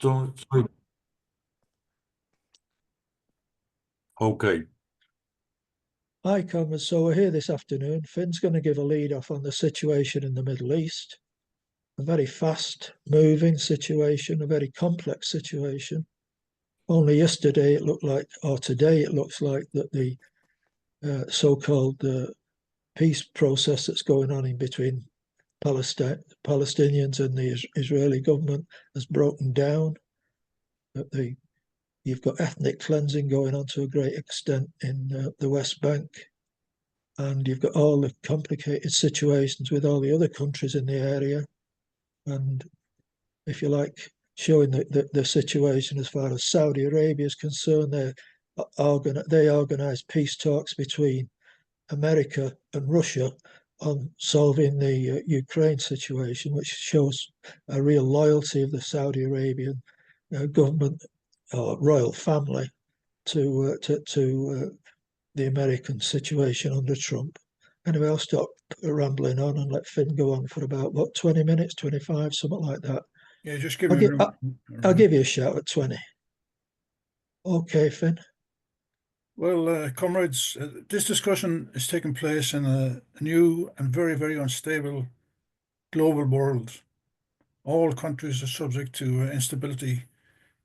sorry. Okay. Hi, comrades. So we're here this afternoon. Finn's going to give a lead off on the situation in the Middle East. A very fast-moving situation, a very complex situation. Only yesterday it looked like, or today it looks like, that the so-called peace process that's going on in between Palestinians and the Israeli government has broken down. You've got ethnic cleansing going on to a great extent in the West Bank, and you've got all the complicated situations with all the other countries in the area, and if you like, showing the situation as far as Saudi Arabia is concerned. They organise peace talks between America and Russia on solving the Ukraine situation, which shows a real loyalty of the Saudi Arabian government or royal family to the American situation under Trump. Anyway, I'll stop rambling on and let Finn go on for about, 20 minutes, 25, something like that. Yeah, just give me I'll give you a shout at 20. Okay, Finn. Well, comrades, this discussion is taking place in a new and very, very unstable global world. All countries are subject to instability,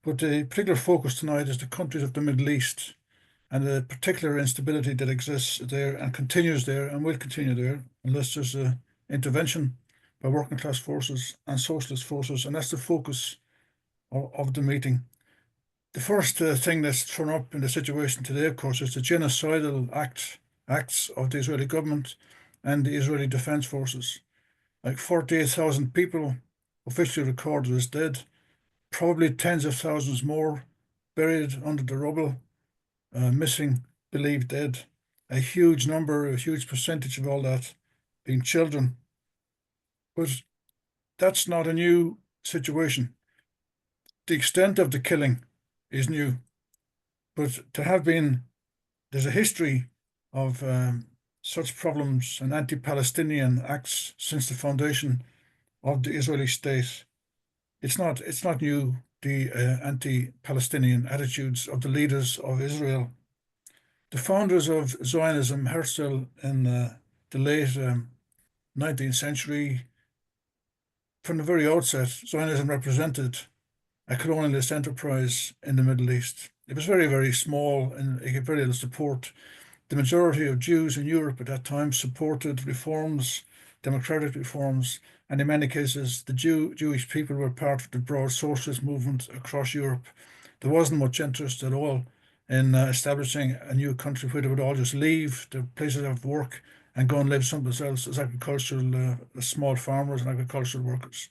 but the particular focus tonight is the countries of the Middle East and the particular instability that exists there and continues there and will continue there unless there's an intervention by working class forces and socialist forces, and that's the focus of the meeting. The first thing that's thrown up in the situation today, of course, is the genocidal acts of the Israeli government and the Israeli Defense Forces. Like 48,000 people officially recorded as dead, probably tens of thousands more buried under the rubble, missing, believed dead. A huge number, a huge percentage of all that being children. But that's not a new situation. The extent of the killing is new, but there's a history of such problems and anti-Palestinian acts since the foundation of the Israeli state. It's not new, the anti-Palestinian attitudes of the leaders of Israel. The founders of Zionism, Herzl in the late 19th century, from the very outset, Zionism represented a colonialist enterprise in the Middle East. It was very, very small and it had very little support. The majority of Jews in Europe at that time supported reforms, democratic reforms, and in many cases, the Jewish people were part of the broad socialist movement across Europe. There wasn't much interest at all in establishing a new country where they would all just leave their places of work and go and live someplace else as agricultural, small farmers and agricultural workers.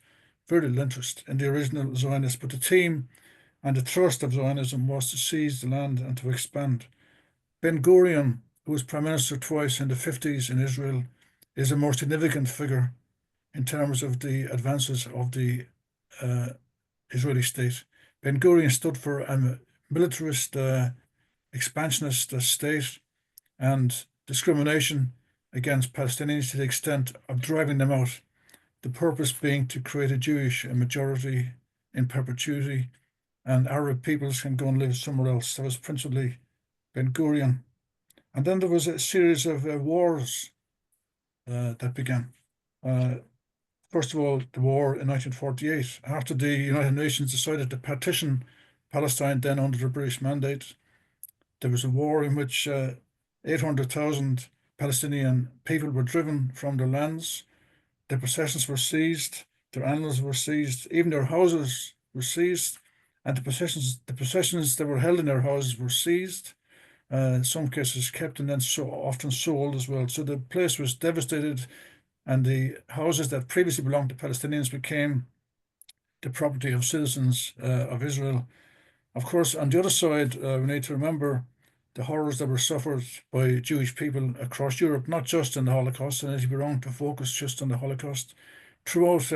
Very little interest in the original Zionists, but the theme and the thrust of Zionism was to seize the land and to expand. Ben-Gurion, who was prime minister twice in the 50s in Israel, is a more significant figure in terms of the advances of the Israeli state. Ben-Gurion stood for a militarist, expansionist state and discrimination against Palestinians to the extent of driving them out. The purpose being to create a Jewish majority in perpetuity, and Arab peoples can go and live somewhere else. That was principally Ben-Gurion. And then there was a series of wars that began. First of all, the war in 1948, after the United Nations decided to partition Palestine, then under the British mandate. There was a war in which 800,000 Palestinian people were driven from their lands. Their possessions were seized, their animals were seized, even their houses were seized, and the possessions that were held in their houses were seized. In some cases kept and then often sold as well. So the place was devastated, and the houses that previously belonged to Palestinians became the property of citizens of Israel. Of course, on the other side, we need to remember the horrors that were suffered by Jewish people across Europe, not just in the Holocaust, and it'd be wrong to focus just on the Holocaust. Throughout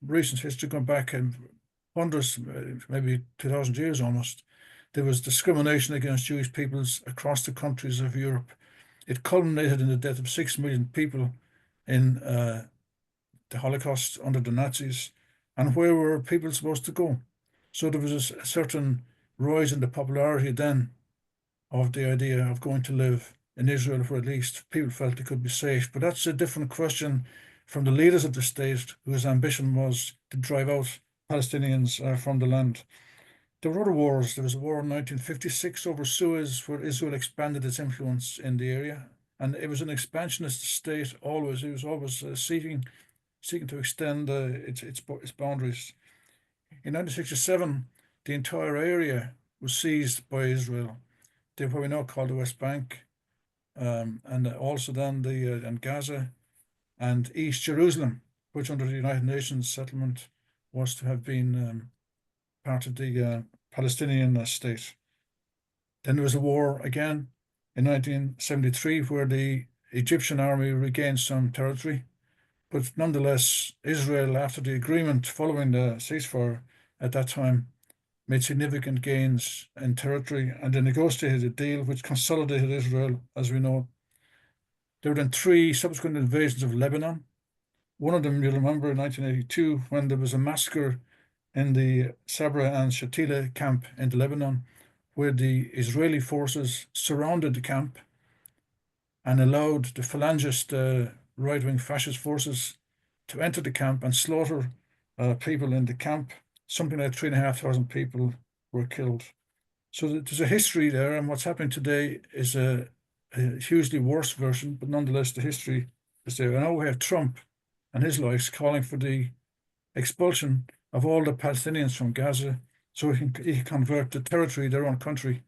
recent history, going back in hundreds, maybe 2,000 years almost, there was discrimination against Jewish peoples across the countries of Europe. It culminated in the death of 6 million people in the Holocaust under the Nazis. And where were people supposed to go? So there was a certain rise in the popularity then of the idea of going to live in Israel, where at least people felt they could be safe. But that's a different question from the leaders of the state, whose ambition was to drive out Palestinians from the land. There were other wars. There was a war in 1956 over Suez, where Israel expanded its influence in the area. And it was an expansionist state always. It was always seeking to extend its boundaries. In 1967, the entire area was seized by Israel. They what we now call the West Bank, and also then and Gaza and East Jerusalem, which under the United Nations settlement was to have been part of the Palestinian state. Then there was a war again in 1973, where the Egyptian army regained some territory. But nonetheless, Israel, after the agreement following the ceasefire at that time, made significant gains in territory, and they negotiated a deal which consolidated Israel as we know it. There were then 3 subsequent invasions of Lebanon. One of them, you'll remember, in 1982, when there was a massacre in the Sabra and Shatila camp in Lebanon, where the Israeli forces surrounded the camp and allowed the Falangist right-wing fascist forces to enter the camp and slaughter people in the camp. Something like 3,500 people were killed. So there's a history there, and what's happening today is a hugely worse version, but nonetheless the history is there. And now we have Trump and his likes calling for the expulsion of all the Palestinians from Gaza, so he can convert the territory, their own country,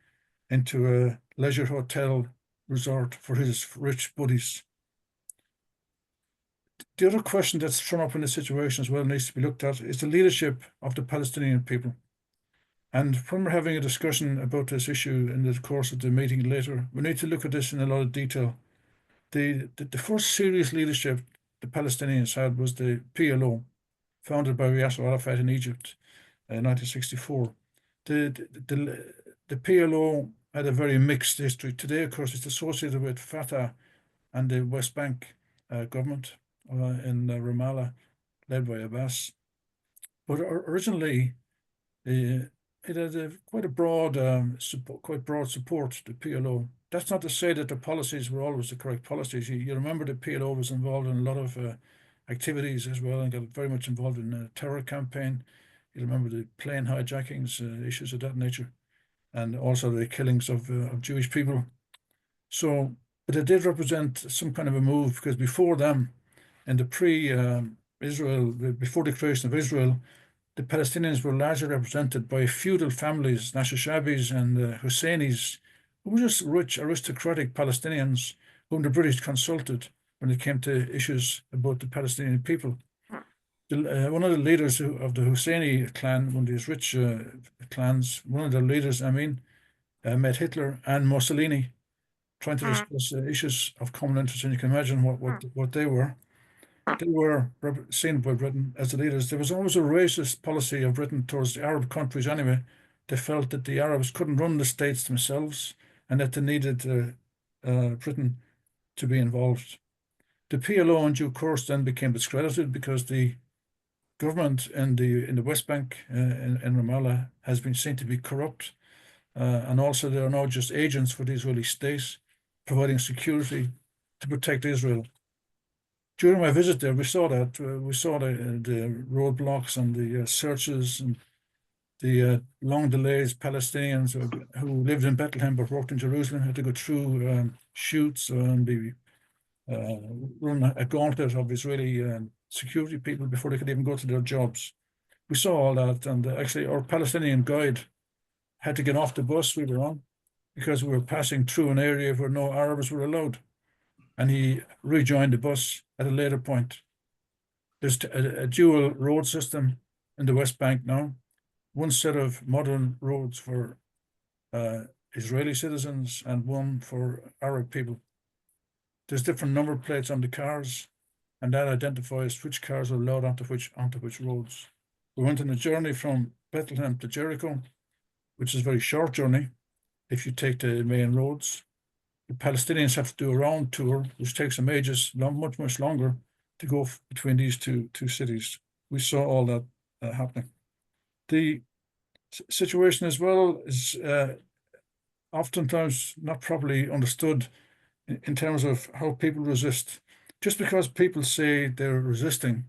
into a leisure hotel resort for his rich buddies. The other question that's thrown up in this situation as well needs to be looked at is the leadership of the Palestinian people. And when we're having a discussion about this issue in the course of the meeting later, we need to look at this in a lot of detail. The first serious leadership the Palestinians had was the PLO, founded by Yasser Arafat in Egypt in 1964. The PLO had a very mixed history. Today, of course, it's associated with Fatah and the West Bank government in Ramallah, led by Abbas. But originally, it had quite broad support, the PLO. That's not to say that the policies were always the correct policies. You remember the PLO was involved in a lot of activities as well, and got very much involved in a terror campaign. You remember the plane hijackings, issues of that nature, and also the killings of Jewish people. So, but it did represent some kind of a move, because before them, in the before the creation of Israel, the Palestinians were largely represented by feudal families, Nashashabis and Husseinis, who were just rich, aristocratic Palestinians whom the British consulted when it came to issues about the Palestinian people. One of the leaders of the Husseini clan, one of these rich clans, one of their leaders, met Hitler and Mussolini, trying to discuss issues of common interest, and you can imagine what they were. They were seen by Britain as the leaders. There was always a racist policy of Britain towards the Arab countries anyway. They felt that the Arabs couldn't run the states themselves, and that they needed Britain to be involved. The PLO in due course then became discredited, because the government in the West Bank in Ramallah has been seen to be corrupt, and also they are now just agents for the Israeli state, providing security to protect Israel. During my visit there, we saw that. We saw the roadblocks and the searches and the long delays. Palestinians who lived in Bethlehem but worked in Jerusalem had to go through chutes and be run a gauntlet of Israeli security people before they could even go to their jobs. We saw all that, and actually our Palestinian guide had to get off the bus we were on, because we were passing through an area where no Arabs were allowed, and he rejoined the bus at a later point. There's a dual road system in the West Bank now, one set of modern roads for Israeli citizens and one for Arab people. There's different number plates on the cars, and that identifies which cars are allowed onto which roads. We went on a journey from Bethlehem to Jericho, which is a very short journey if you take the main roads. The Palestinians have to do a round tour, which takes them ages, much longer, to go between these two cities. We saw all that happening. The situation as well is oftentimes not properly understood in terms of how people resist. Just because people say they're resisting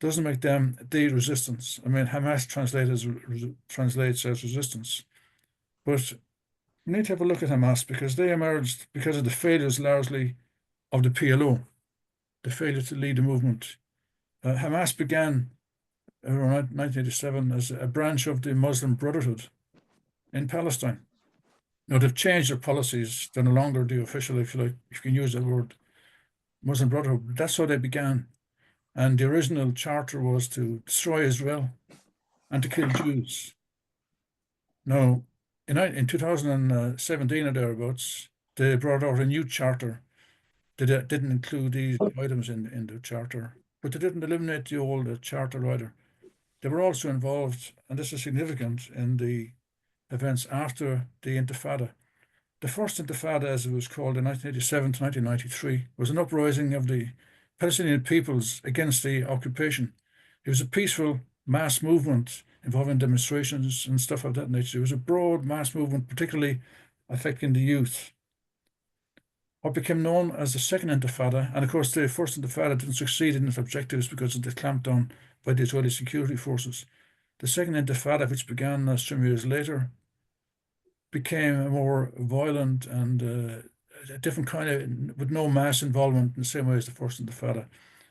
doesn't make them the resistance. I mean, Hamas translates as resistance, but we need to have a look at Hamas because they emerged because of the failures largely of the PLO, the failure to lead the movement. Hamas began around 1987 as a branch of the Muslim Brotherhood in Palestine. Now they've changed their policies. They're no longer the official, if you like, if you can use that word, Muslim Brotherhood. That's how they began. And the original charter was to destroy Israel and to kill Jews. Now, in 2017 or thereabouts, they brought out a new charter that didn't include these items in the charter, but they didn't eliminate the old charter either. They were also involved, and this is significant, in the events after the Intifada. The first Intifada, as it was called in 1987 to 1993, was an uprising of the Palestinian peoples against the occupation. It was a peaceful mass movement involving demonstrations and stuff of that nature. It was a broad mass movement, particularly affecting the youth. What became known as the Second Intifada, and of course the First Intifada didn't succeed in its objectives because of the clampdown by the Israeli security forces. The Second Intifada, which began some years later, became a more violent and a different kind of, with no mass involvement in the same way as the First Intifada.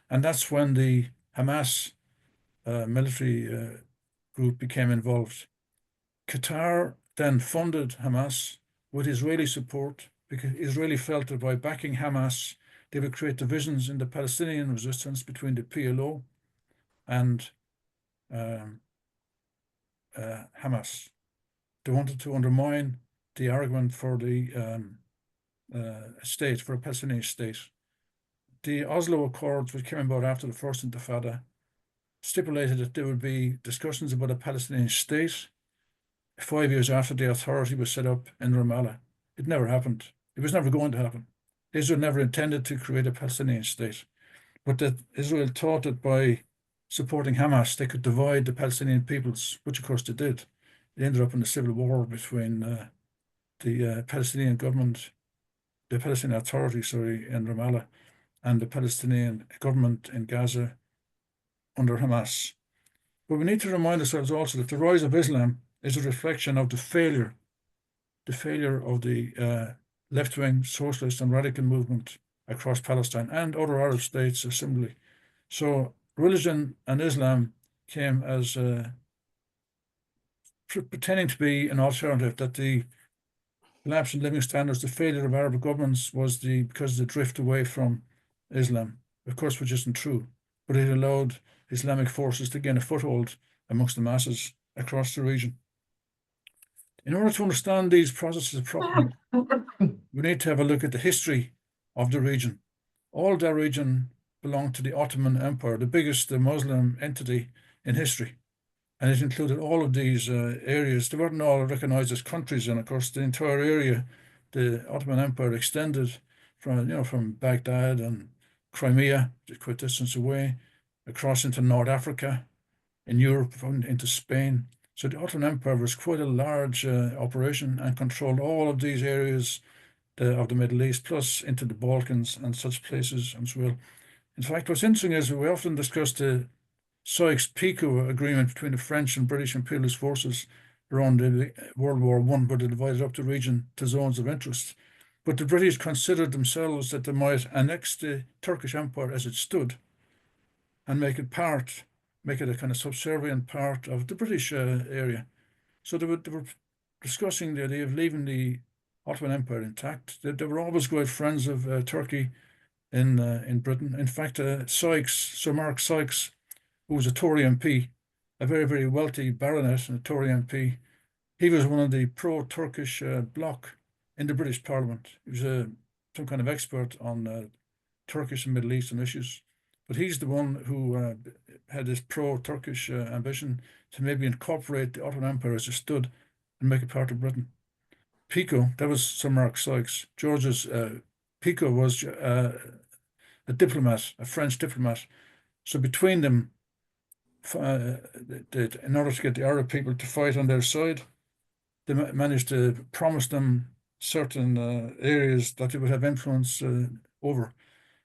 And that's when the Hamas military group became involved. Qatar then funded Hamas with Israeli support because Israeli felt that by backing Hamas, they would create divisions in the Palestinian resistance between the PLO and Hamas. They wanted to undermine the argument for the state, for a Palestinian state. The Oslo Accords, which came about after the First Intifada, stipulated that there would be discussions about a Palestinian state 5 years after the authority was set up in Ramallah. It never happened. It was never going to happen. Israel never intended to create a Palestinian state, but that Israel thought that by supporting Hamas, they could divide the Palestinian peoples, which of course they did. It ended up in a civil war between the Palestinian government, the Palestinian Authority, in Ramallah, and the Palestinian government in Gaza under Hamas. But we need to remind ourselves also that the rise of Islam is a reflection of the failure of the left-wing socialist and radical movement across Palestine and other Arab states similarly. So religion and Islam came as pretending to be an alternative, that the collapse in living standards, the failure of Arab governments was because of the drift away from Islam, of course, which isn't true, but it allowed Islamic forces to gain a foothold amongst the masses across the region. In order to understand these processes properly, we need to have a look at the history of the region. All that region belonged to the Ottoman Empire, the biggest Muslim entity in history. And it included all of these areas. They weren't all recognized as countries, and of course, the entire area, the Ottoman Empire extended from Baghdad and Crimea, just quite distance away, across into North Africa, in Europe, into Spain. So the Ottoman Empire was quite a large operation and controlled all of these areas of the Middle East, plus into the Balkans and such places as well. In fact, what's interesting is we often discuss the Sykes-Picot agreement between the French and British imperialist forces around World War I, where they divided up the region to zones of interest. But the British considered themselves that they might annex the Turkish Empire as it stood and make it a kind of subservient part of the British area. So they were discussing the idea of leaving the Ottoman Empire intact. They were always great friends of Turkey in Britain. In fact, Sir Mark Sykes, who was a Tory MP, a very, very wealthy baronet and a Tory MP, he was one of the pro-Turkish bloc in the British Parliament. He was some kind of expert on Turkish and Middle Eastern issues. But he's the one who had this pro-Turkish ambition to maybe incorporate the Ottoman Empire as it stood and make it part of Britain. Picot, that was Sir Mark Sykes. George's Picot was a diplomat, a French diplomat. So between them, in order to get the Arab people to fight on their side, they managed to promise them certain areas that they would have influence over.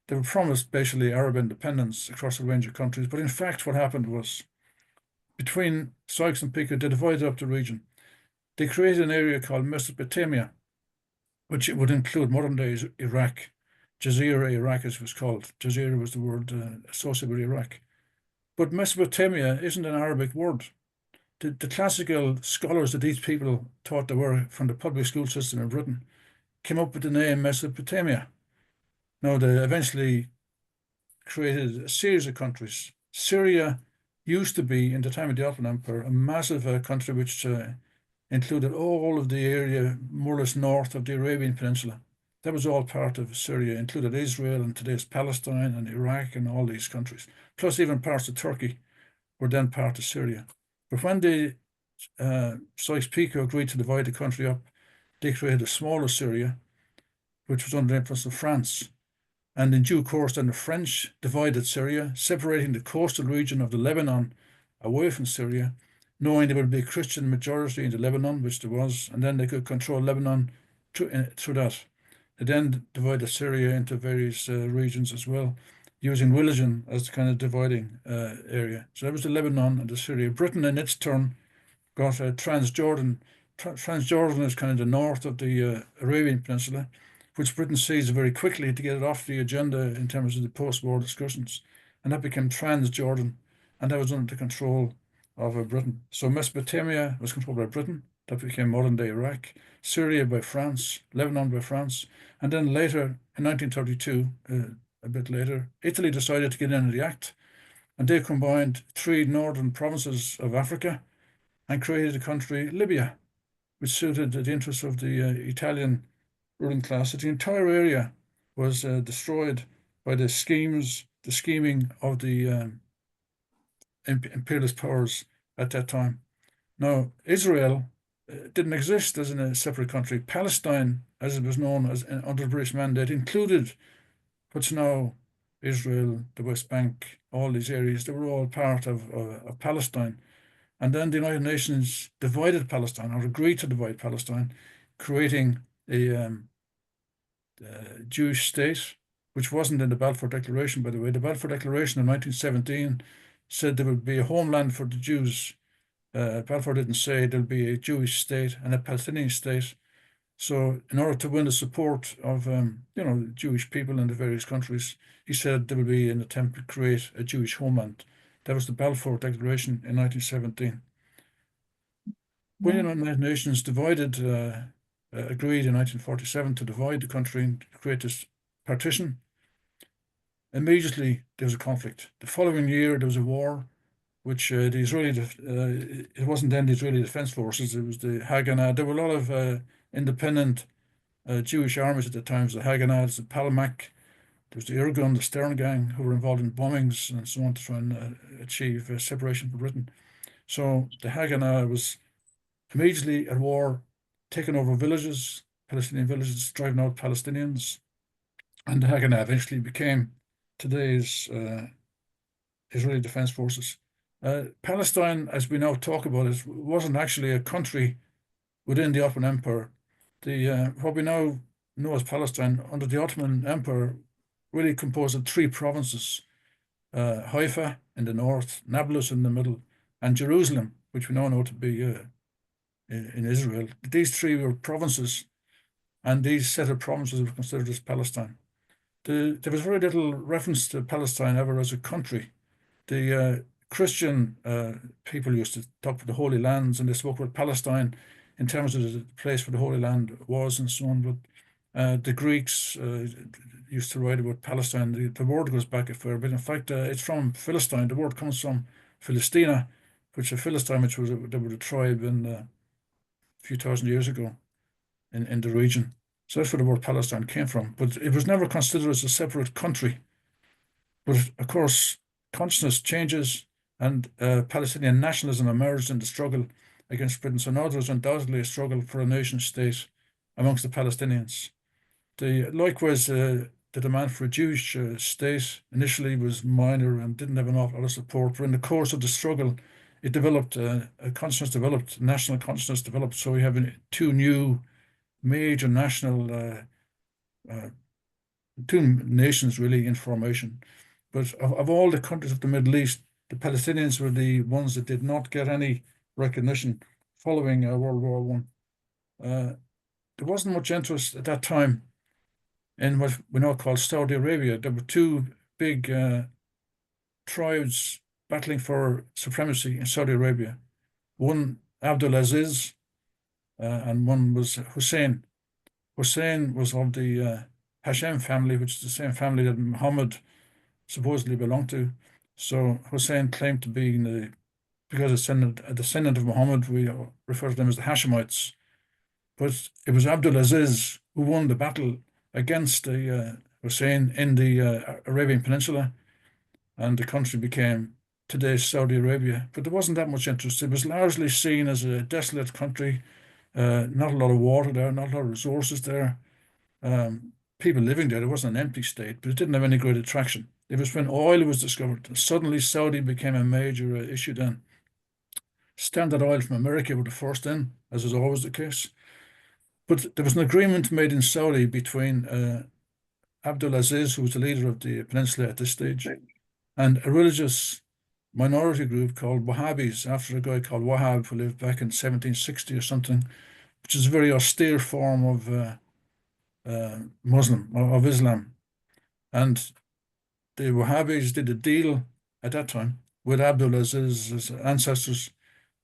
They were promised basically Arab independence across a range of countries, but in fact what happened was, between Sykes and Picot, they divided up the region. They created an area called Mesopotamia, which would include modern-day Iraq. Jazeera, Iraq, as it was called. Jazeera was the word associated with Iraq. But Mesopotamia isn't an Arabic word. The classical scholars that these people thought they were from the public school system in Britain came up with the name Mesopotamia. Now, they eventually created a series of countries. Syria used to be, in the time of the Ottoman Empire, a massive country which included all of the area more or less north of the Arabian Peninsula. That was all part of Syria, included Israel and today's Palestine and Iraq and all these countries, plus even parts of Turkey were then part of Syria. But when the Sykes-Picot agreed to divide the country up, they created a smaller Syria, which was under the influence of France. And in due course, then the French divided Syria, separating the coastal region of the Lebanon away from Syria, knowing there would be a Christian majority in the Lebanon, which there was, and then they could control Lebanon through that. They then divided Syria into various regions as well, using religion as the kind of dividing area. So that was the Lebanon and the Syria. Britain, in its turn, got Transjordan. Transjordan is kind of the north of the Arabian Peninsula, which Britain seized very quickly to get it off the agenda in terms of the post-war discussions. And that became Transjordan, and that was under the control of Britain. So Mesopotamia was controlled by Britain. That became modern-day Iraq. Syria by France, Lebanon by France. And then later, in 1932, a bit later, Italy decided to get in the act, and they combined three northern provinces of Africa and created a country, Libya, which suited the interests of the Italian ruling class. The entire area was destroyed by the scheming of the imperialist powers at that time. Now, Israel didn't exist as in a separate country. Palestine, as it was known as under the British Mandate, included what's now Israel, the West Bank, all these areas. They were all part of Palestine. And then the United Nations divided Palestine, or agreed to divide Palestine, creating a Jewish state, which wasn't in the Balfour Declaration, by the way. The Balfour Declaration of 1917 said there would be a homeland for the Jews. Balfour didn't say there'll be a Jewish state and a Palestinian state. So in order to win the support of Jewish people in the various countries, he said there will be an attempt to create a Jewish homeland. That was the Balfour Declaration in 1917. When the United Nations agreed in 1947 to divide the country and create this partition, immediately there was a conflict. The following year there was a war, which the Israeli, it wasn't then the Israeli Defense Forces, it was the Haganah. There were a lot of independent Jewish armies at the time. The Haganahs, the Palmach, there was the Irgun, the Stern Gang, who were involved in bombings and so on to try and achieve separation from Britain. So the Haganah was immediately at war, taking over villages, Palestinian villages, driving out Palestinians. And the Haganah eventually became today's Israeli Defense Forces. Palestine, as we now talk about it, wasn't actually a country within the Ottoman Empire. What we now know as Palestine under the Ottoman Empire really composed of three provinces: Haifa in the north, Nablus in the middle, and Jerusalem, which we now know to be in Israel. These three were provinces, and these set of provinces were considered as Palestine. There was very little reference to Palestine ever as a country. The Christian people used to talk about the Holy Lands, and they spoke about Palestine in terms of the place where the Holy Land was and so on. But the Greeks used to write about Palestine. The word goes back a fair bit. In fact, it's from Philistine. The word comes from Philistina, which a Philistine, which was they were a tribe in a few thousand years ago in the region. So that's where the word Palestine came from. But it was never considered as a separate country. But of course, consciousness changes, and Palestinian nationalism emerged in the struggle against Britain. So now there's undoubtedly a struggle for a nation state amongst the Palestinians. Likewise, the the demand for a Jewish state initially was minor and didn't have enough other support. But in the course of the struggle, it developed a consciousness developed, national consciousness developed. So we have two new major national two nations really in formation. But of all the countries of the Middle East, the Palestinians were the ones that did not get any recognition following World War One. There wasn't much interest at that time in what we now call Saudi Arabia. There were two big tribes battling for supremacy in Saudi Arabia. One, Abdulaziz, and one was Hussein. Hussein was of the Hashem family, which is the same family that Muhammad supposedly belonged to. So Hussein claimed to be because a descendant of Muhammad, we refer to them as the Hashemites. But it was Abdulaziz who won the battle against Hussein in the Arabian Peninsula, and the country became today's Saudi Arabia. But there wasn't that much interest. It was largely seen as a desolate country, not a lot of water there, not a lot of resources there. People living there, it wasn't an empty state, but it didn't have any great attraction. It was when oil was discovered, suddenly Saudi became a major issue then. Standard Oil from America were the first in, as is always the case. But there was an agreement made in Saudi between Abdulaziz, who was the leader of the peninsula at this stage, and a religious minority group called Wahhabis, after a guy called Wahhab who lived back in 1760 or something, which is a very austere form of of Islam. And the Wahhabis did a deal at that time with Abdulaziz's ancestors,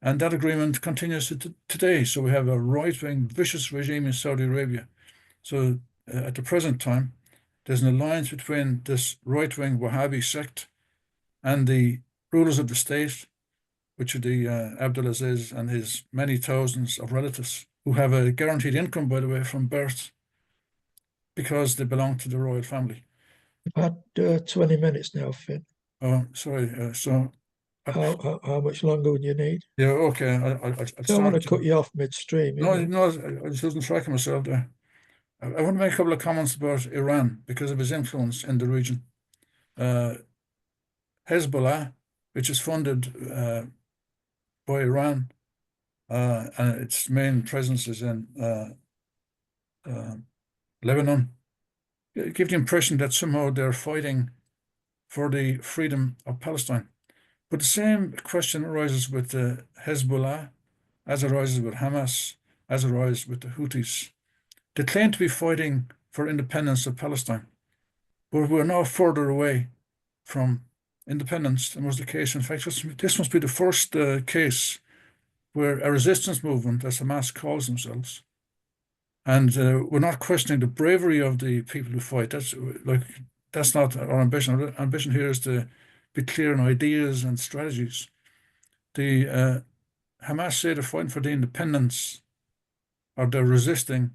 and that agreement continues to today. So we have a right-wing, vicious regime in Saudi Arabia. So at the present time, there's an alliance between this right-wing Wahhabi sect and the rulers of the state, which are the Abdulaziz and his many thousands of relatives, who have a guaranteed income, by the way, from birth, because they belong to the royal family. I've had 20 minutes now, Finn. Oh, sorry. So How much longer would you need? yeah, okay. I'll Don't want start. to cut you off midstream. No, no, I just wasn't tracking myself there. I want to make a couple of comments about Iran because of his influence in the region. Hezbollah, which is funded by Iran, and its main presence is in Lebanon, give the impression that somehow they're fighting for the freedom of Palestine. But the same question arises with Hezbollah, as arises with Hamas, as arises with the Houthis. They claim to be fighting for independence of Palestine, but we're now further away from independence than was the case. In fact, this must be the first case where a resistance movement, as Hamas calls themselves, and we're not questioning the bravery of the people who fight. That's not our ambition. Our ambition here is to be clear on ideas and strategies. The Hamas say they're fighting for the independence, or they're resisting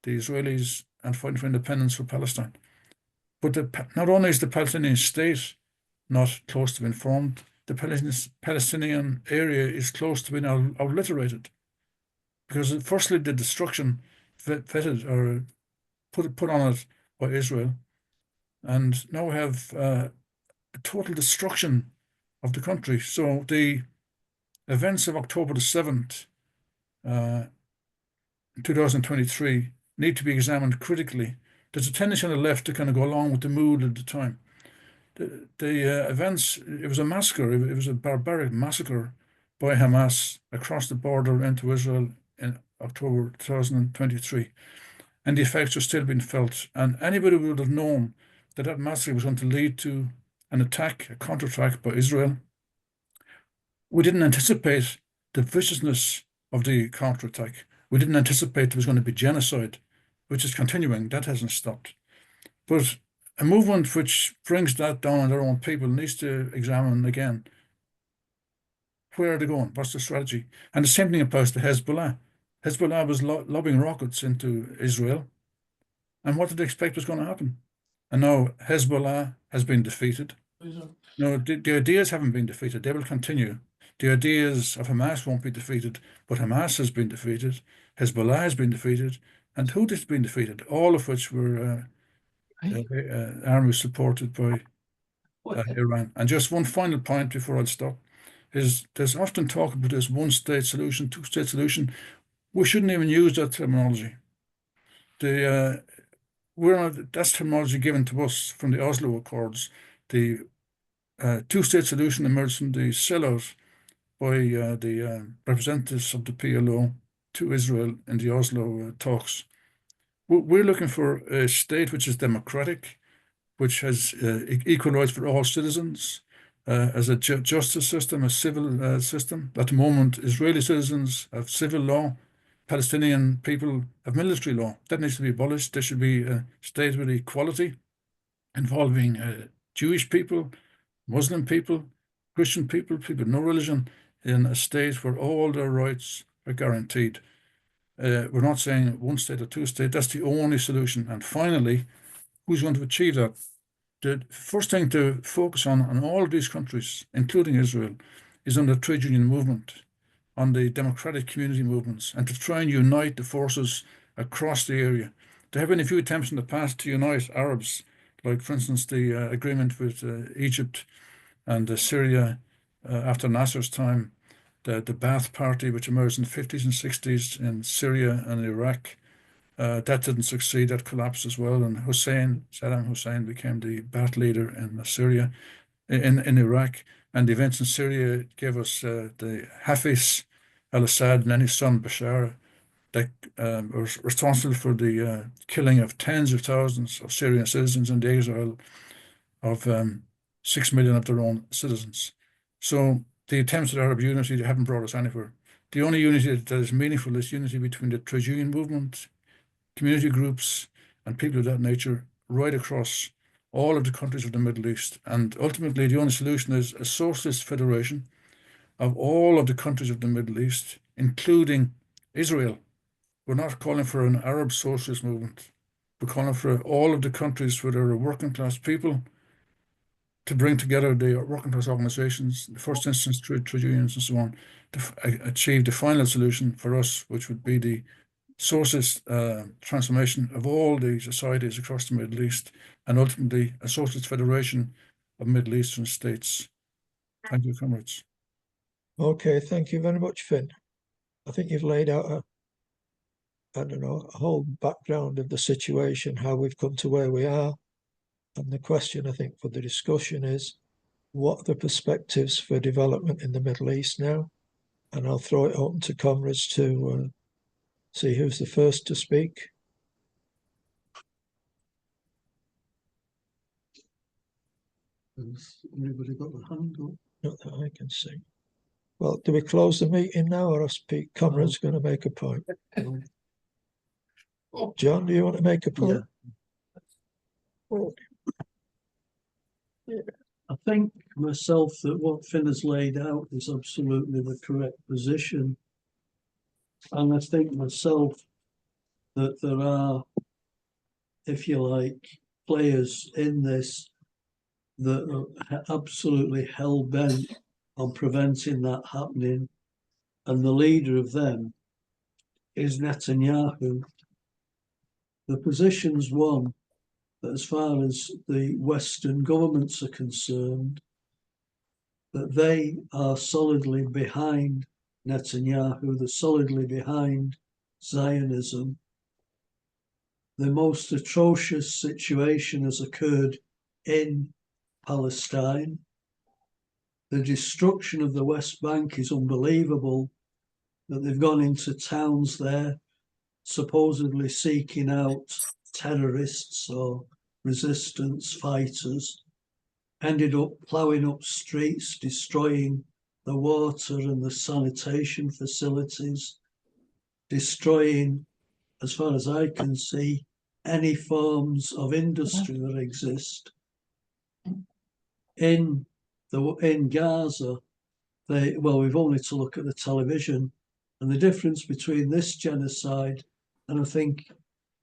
the Israelis and fighting for independence for Palestine. But not only is the Palestinian state not close to being formed, the Palestinian area is close to being obliterated. Because firstly, the destruction vetted or put on it by Israel, and now we have a total destruction of the country. So the events of October the 7th, 2023, need to be examined critically. There's a tendency on the left to kind of go along with the mood at the time. The events, it was a massacre, it was a barbaric massacre by Hamas across the border into Israel in October 2023. And the effects are still being felt. And anybody would have known that that massacre was going to lead to an attack, a counterattack by Israel. We didn't anticipate the viciousness of the counterattack. We didn't anticipate there was going to be genocide, which is continuing. That hasn't stopped. But a movement which brings that down on their own people needs to examine again, where are they going? What's the strategy? And the same thing applies to Hezbollah. Hezbollah was lobbing rockets into Israel. And what did they expect was going to happen? And now Hezbollah has been defeated. No, the ideas haven't been defeated. They will continue. The ideas of Hamas won't be defeated, but Hamas has been defeated. Hezbollah has been defeated. And Houthi has been defeated, all of which were army supported by Iran. And just one final point before I stop is there's often talk about this one-state solution, two-state solution. We shouldn't even use that terminology. That's terminology given to us from the Oslo Accords. The two-state solution emerged from the sellout by the representatives of the PLO to Israel in the Oslo talks. We're looking for a state which is democratic, which has equal rights for all citizens, as a justice system, a civil system. At the moment, Israeli citizens have civil law, Palestinian people have military law. That needs to be abolished. There should be a state with equality involving Jewish people, Muslim people, Christian people, people of no religion, in a state where all their rights are guaranteed. We're not saying one state or two state. That's the only solution. And finally, who's going to achieve that? The first thing to focus on all of these countries, including Israel, is on the trade union movement, on the democratic community movements, and to try and unite the forces across the area. There have been a few attempts in the past to unite Arabs, like, for instance, the agreement with Egypt and Syria after Nasser's time, the Ba'ath Party, which emerged in the 50s and 60s in Syria and Iraq. That didn't succeed. That collapsed as well. And Saddam Hussein became the Ba'ath leader in Syria, in Iraq. And the events in Syria gave us the Hafiz al-Assad and then his son Bashar, that was responsible for the killing of tens of thousands of Syrian citizens and the exile of 6 million of their own citizens. So the attempts at Arab unity haven't brought us anywhere. The only unity that is meaningful is unity between the trade union movement, community groups, and people of that nature right across all of the countries of the Middle East. And ultimately, the only solution is a socialist federation of all of the countries of the Middle East, including Israel. We're not calling for an Arab socialist movement. We're calling for all of the countries where there are working class people to bring together the working class organizations, in the first instance trade unions and so on, to achieve the final solution for us, which would be the socialist transformation of all the societies across the Middle East, and ultimately a socialist federation of Middle Eastern states. Thank you, comrades. Okay, thank you very much, Finn. I think you've laid out a whole background of the situation, how we've come to where we are. And the question, I think, for the discussion is, what are the perspectives for development in the Middle East now? And I'll throw it open to comrades to see who's the first to speak. Has anybody got the hand up? Not that I can see. Well, do we close the meeting now, or is comrades going to make a point? John, do you want to make a point? Yeah. I think myself that what Finn has laid out is absolutely the correct position. And I think myself that there are, if you like, players in this that are absolutely hell-bent on preventing that happening. And the leader of them is Netanyahu. The position's one that, as far as the Western governments are concerned, that they are solidly behind Netanyahu, they're solidly behind Zionism. The most atrocious situation has occurred in Palestine. The destruction of the West Bank is unbelievable, that they've gone into towns there, supposedly seeking out terrorists or resistance fighters, ended up ploughing up streets, destroying the water and the sanitation facilities, destroying, as far as I can see, any forms of industry that exist. In Gaza, we've only to look at the television, and the difference between this genocide and I think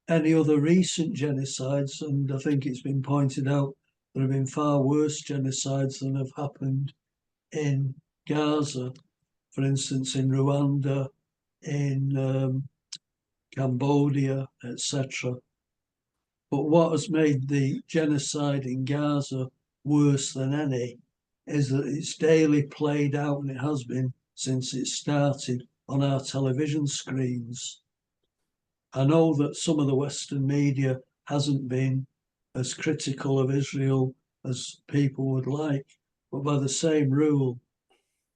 any other recent genocides, and I think it's been pointed out there have been far worse genocides than have happened in Gaza, for instance, in Rwanda, in Cambodia, etc. But what has made the genocide in Gaza worse than any is that it's daily played out, and it has been since it started, on our television screens. I know that some of the Western media hasn't been as critical of Israel as people would like, but by the same rule,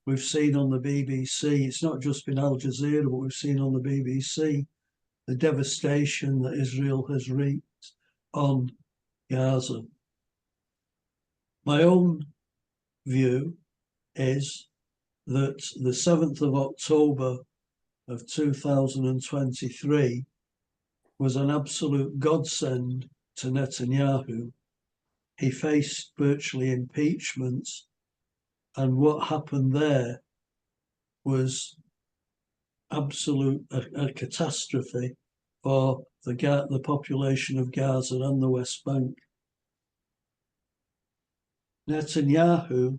we've seen on the BBC, it's not just been Al Jazeera, but we've seen on the BBC the devastation that Israel has wreaked on Gaza. My own view is that the 7th of October of 2023 was an absolute godsend to Netanyahu. He faced virtually impeachment, and what happened there was absolute a catastrophe for the population of Gaza and the West Bank. Netanyahu,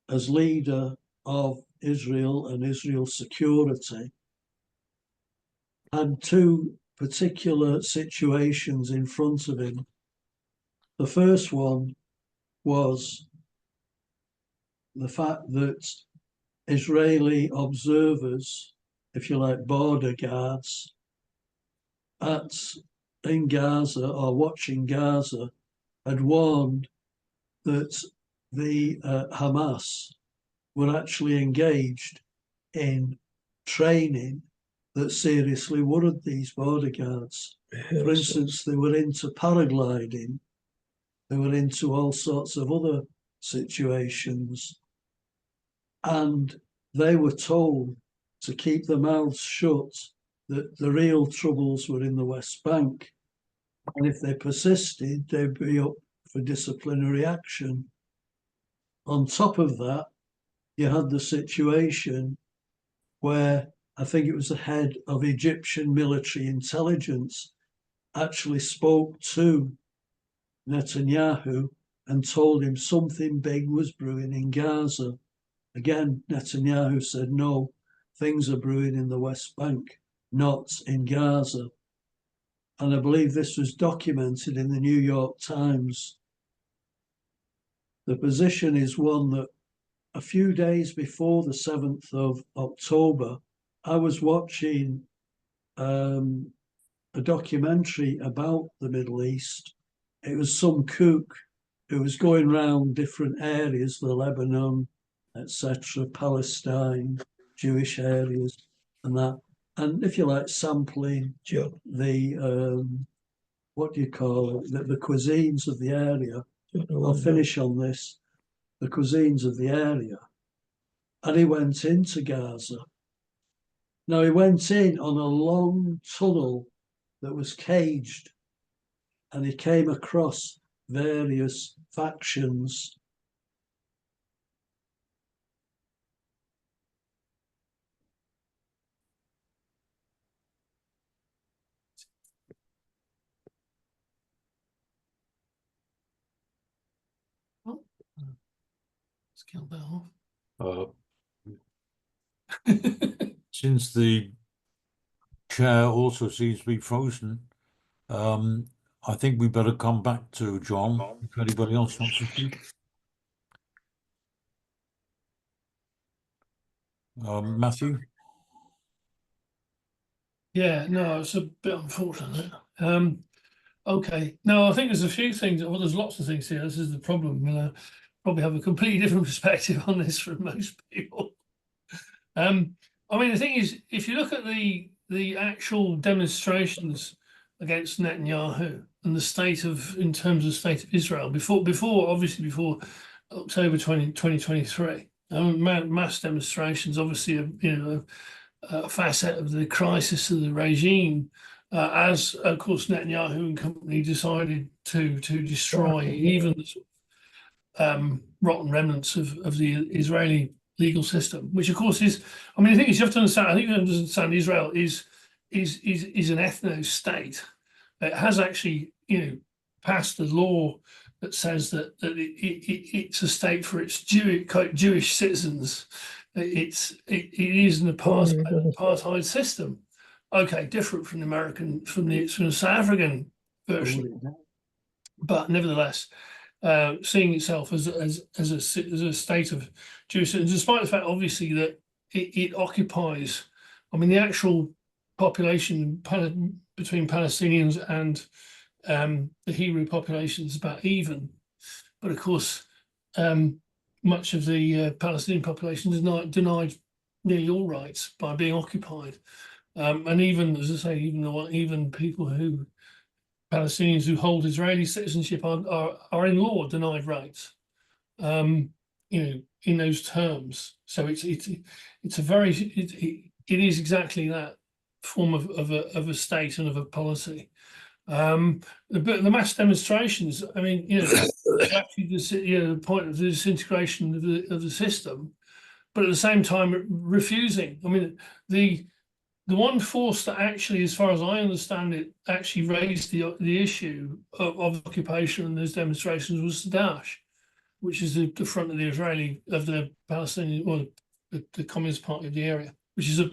as leader of Israel and Israel's security, had two particular situations in front of him. The first one was the fact that Israeli observers, if you like, border guards, in Gaza or watching Gaza, had warned that the Hamas were actually engaged in training that seriously worried these border guards. For instance, they were into paragliding, they were into all sorts of other situations, and they were told to keep their mouths shut, that the real troubles were in the West Bank. And if they persisted, they'd be up for disciplinary action. On top of that, you had the situation where I think it was the head of Egyptian military intelligence actually spoke to Netanyahu and told him something big was brewing in Gaza. Again, Netanyahu said, no, things are brewing in the West Bank, not in Gaza. And I believe this was documented in the New York Times. The position is one that a few days before the 7th of October, I was watching a documentary about the Middle East. It was some kook who was going around different areas, the Lebanon, etc., Palestine, Jewish areas, and that. And if you like, sampling the, what do you call it, the cuisines of the area. I'll finish on this, the cuisines of the area. And he went into Gaza. Now, he went in on a long tunnel that was caged, and he came across various factions. Let's count that off. Since the chair also seems to be frozen, I think we better come back to John if anybody else wants to speak. Matthew? Yeah, no, it's a bit unfortunate. Okay, no, I think there's a few things. Well, there's lots of things here. This is the problem. Probably have a completely different perspective on this from most people. I mean, the thing is, if you look at the actual demonstrations against Netanyahu and the state of, in terms of state of Israel, before October 2023, mass demonstrations, obviously, a facet of the crisis of the regime, as of course Netanyahu and company decided to destroy even the rotten remnants of the Israeli legal system, which of course is, I mean, the thing is, you have to understand, I think you have to understand Israel is an ethno state. It has actually, passed a law that says that it's a state for its Jewish citizens. It is an apartheid system. Okay, different from the South African version, but nevertheless, seeing itself as a state of Jewish, and despite the fact, obviously, that it occupies, I mean, the actual population between Palestinians and the Hebrew population is about even, but of course, much of the Palestinian population is not denied nearly all rights by being occupied, and even, as I say, even people who Palestinians who hold Israeli citizenship are in law denied rights, you know, in those terms. So it's a very it is exactly that form of a state and of a policy. The mass demonstrations, I mean, you know, actually the point of the disintegration of the system, but at the same time refusing. I mean, the one force that actually, as far as I understand it, actually raised the issue of occupation and those demonstrations was the Daesh, which is the front of the Palestinian, or the Communist Party of the area, which is a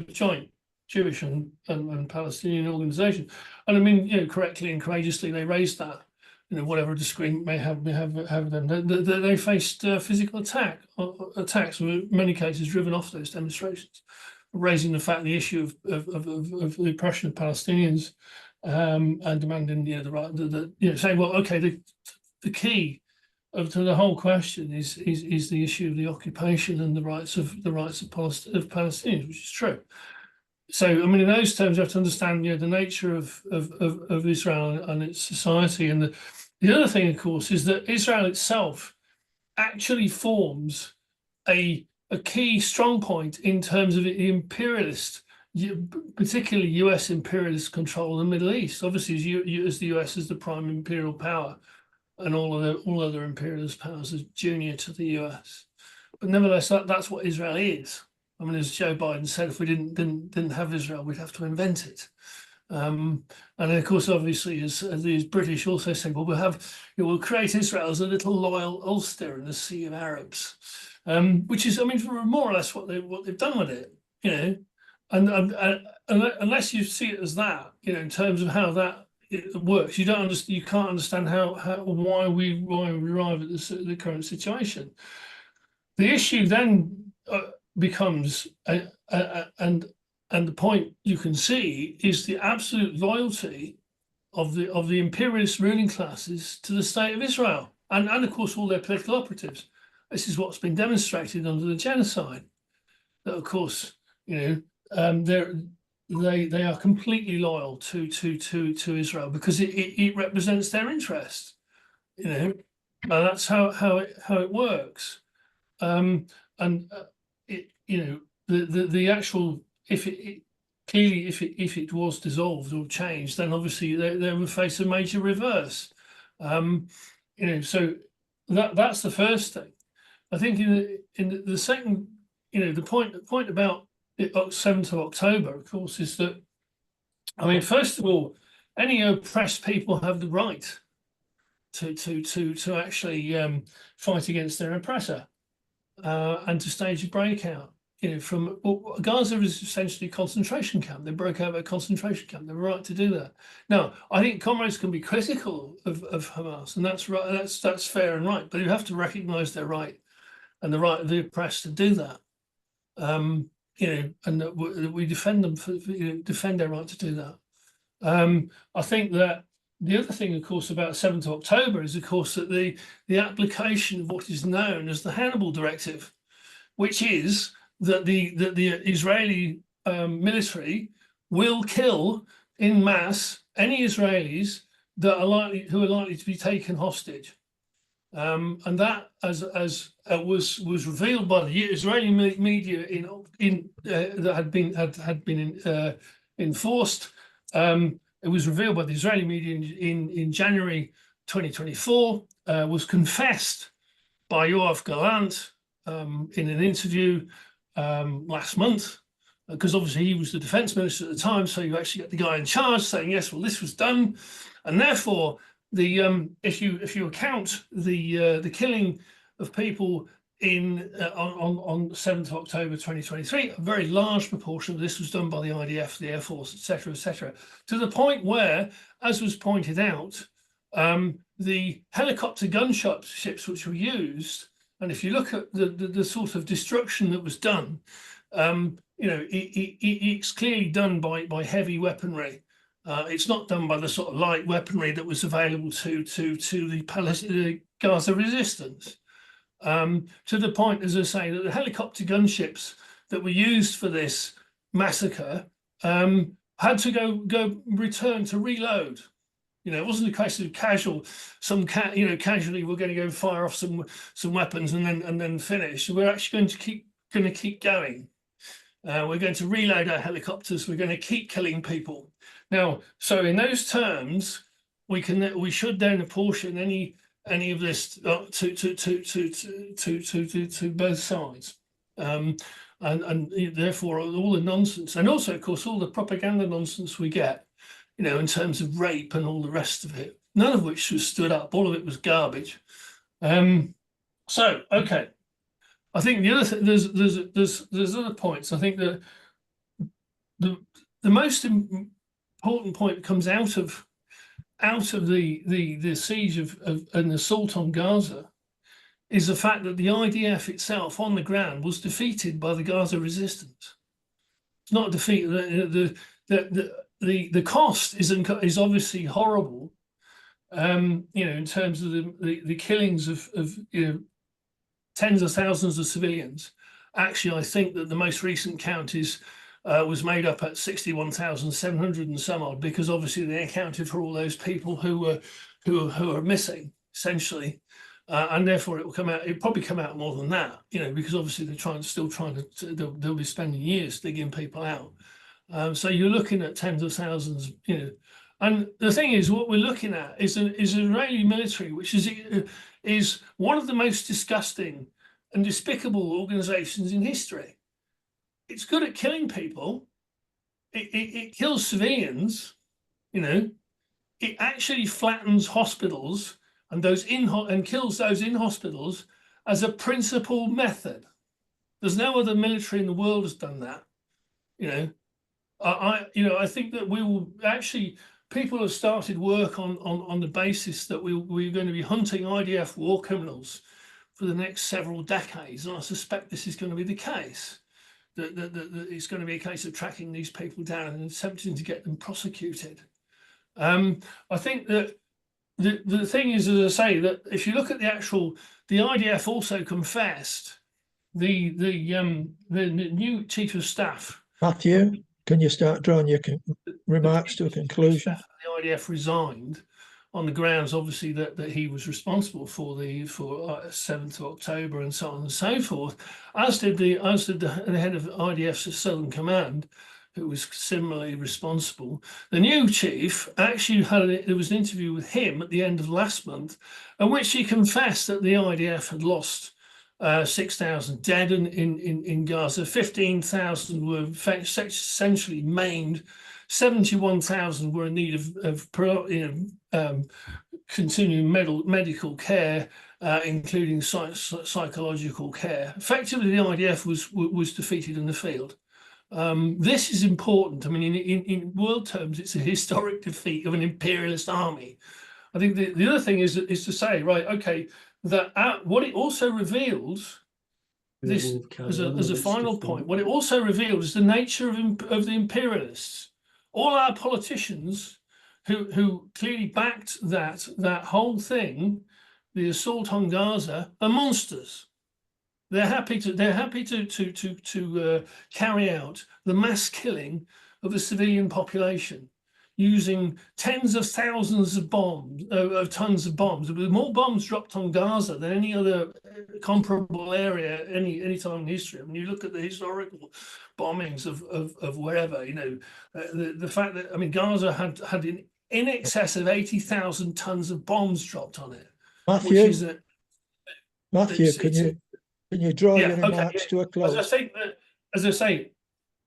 joint Jewish and Palestinian organization. And I mean, you know, correctly and courageously, they raised that. You know, whatever disagreement may have them, they faced physical attacks, in many cases driven off those demonstrations, raising the issue of the oppression of Palestinians, and demanding, you know, the right, you know, saying, well, okay, the key to the whole question is the issue of the occupation and the rights of Palestinians, which is true. So, I mean, in those terms, you have to understand, you know, the nature of Israel and its society. And the other thing, of course, is that Israel itself actually forms a key strong point in terms of the imperialist, particularly US imperialist control of the Middle East. Obviously, as the US is the prime imperial power, and all other imperialist powers are junior to the US. But nevertheless, that's what Israel is. I mean, as Joe Biden said, if we didn't have Israel, we'd have to invent it. And then, of course, obviously, as the British also said, well, we'll create Israel as a little loyal Ulster in the Sea of Arabs, which is, I mean, more or less what they've done with it, you know. And unless you see it as that, you know, in terms of how that it works, you can't understand why we arrive at the current situation. The issue then becomes, and the point you can see is the absolute loyalty of the imperialist ruling classes to the state of Israel, and of course all their political operatives. This is what's been demonstrated under the genocide. That, of course, you know, they are completely loyal to Israel because it represents their interest. You know, and that's how it works. It, you know, the actual, if it was dissolved or changed, then obviously they would face a major reverse. You know, so that's the first thing. I think in the second, you know, the point about the 7th of October, of course, is that, I mean, first of all, any oppressed people have the right to actually fight against their oppressor, and to stage a breakout. You know, Gaza is essentially a concentration camp. They broke out of a concentration camp. They have a right to do that. Now, I think comrades can be critical of Hamas, and that's right. That's fair and right. But you have to recognise their right and the right of the oppressed to do that. You know, and that we defend them defend their right to do that. I think that the other thing, of course, about 7th of October is, of course, that the application of what is known as the Hannibal Directive, which is that the Israeli military will kill in mass any Israelis that who are likely to be taken hostage, and that, as was revealed by the Israeli media that had been enforced. It was revealed by the Israeli media in January 2024, was confessed by Yoav Gallant in an interview last month, because obviously he was the defense minister at the time, so you actually get the guy in charge saying, yes, well, this was done, and therefore if you account the killing of people on 7th of October 2023, a very large proportion of this was done by the IDF, the Air Force, etc., to the point where, as was pointed out, the helicopter gunships which were used, and if you look at the sort of destruction that was done, it's clearly done by heavy weaponry. It's not done by the sort of light weaponry that was available to the Gaza resistance. To the point, as I say, that the helicopter gunships that were used for this massacre had to return to reload. It wasn't a case of casually we're going to go fire off some weapons and then finish. We're actually going to keep going. We're going to reload our helicopters. We're going to keep killing people. Now, so in those terms, we should then apportion any of this to both sides, and therefore all the nonsense, and also of course all the propaganda nonsense we get, in terms of rape and all the rest of it, none of which was stood up. All of it was garbage. So okay, I think the other there's other points. I think that the most important point that comes out of the siege of an assault on Gaza is the fact that the IDF itself on the ground was defeated by the Gaza resistance. It's not defeated. The cost is obviously horrible. In terms of the killings of tens of thousands of civilians. Actually, I think that the most recent count was made up at 61,700 and some odd, because obviously they accounted for all those people who are missing, essentially, and therefore it will come out. It'll probably come out more than that, because obviously they're still trying to. They'll be spending years digging people out. So you're looking at tens of thousands, And the thing is, what we're looking at is an Israeli military, which is one of the most disgusting and despicable organizations in history. It's good at killing people. It kills civilians. It actually flattens hospitals and kills those in hospitals as a principal method. There's no other military in the world has done that. I think that we will actually. People have started work on the basis that we're going to be hunting IDF war criminals for the next several decades, and I suspect this is going to be the case. That it's going to be a case of tracking these people down and attempting to get them prosecuted. I think that the thing is, as I say, that if you look at the IDF also confessed the new chief of staff. Matthew, can you start drawing your remarks to a conclusion? The IDF resigned on the grounds, obviously, that he was responsible for 7th of October and so on and so forth, as did the head of IDF's Southern Command, who was similarly responsible. The new chief actually there was an interview with him at the end of last month, in which he confessed that the IDF had lost 6,000 dead in Gaza, 15,000 were essentially maimed, 71,000 were in need of continuing medical care, including psychological care. Effectively, the IDF was defeated in the field. This is important. I mean, in world terms, it's a historic defeat of an imperialist army. I think the other thing is to say, right, okay, that what it also reveals, this as a final point, what it also reveals is the nature of the imperialists. All our politicians who clearly backed that whole thing, the assault on Gaza, are monsters. They're happy to carry out the mass killing of the civilian population, using tens of thousands of tons of bombs. There were more bombs dropped on Gaza than any other comparable area any time in history. I mean, you look at the historical bombings of wherever, the fact that, I mean, Gaza had in excess of 80,000 tons of bombs dropped on it. Matthew, can you draw your remarks to a close? As I say,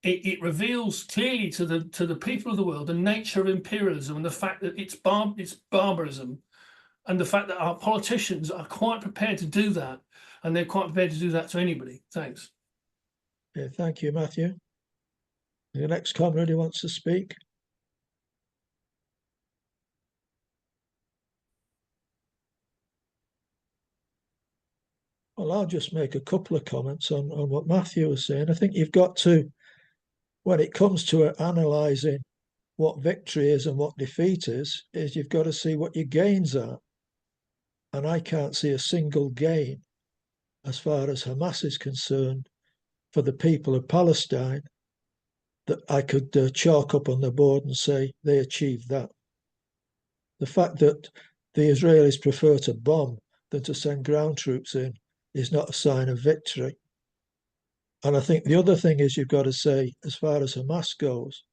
it reveals clearly to the people of the world the nature of imperialism and the fact that it's barbarism, and the fact that our politicians are quite prepared to do that and they're quite prepared to do that to anybody. Thanks. Yeah, thank you, Matthew. The next comrade who wants to speak. Well, I'll just make a couple of comments on what Matthew was saying. I think you've got to, when it comes to analysing what victory is and what defeat is you've got to see what your gains are. And I can't see a single gain as far as Hamas is concerned for the people of Palestine that I could chalk up on the board and say they achieved that. The fact that the Israelis prefer to bomb than to send ground troops in is not a sign of victory. And I think the other thing is you've got to say, as far as Hamas goes,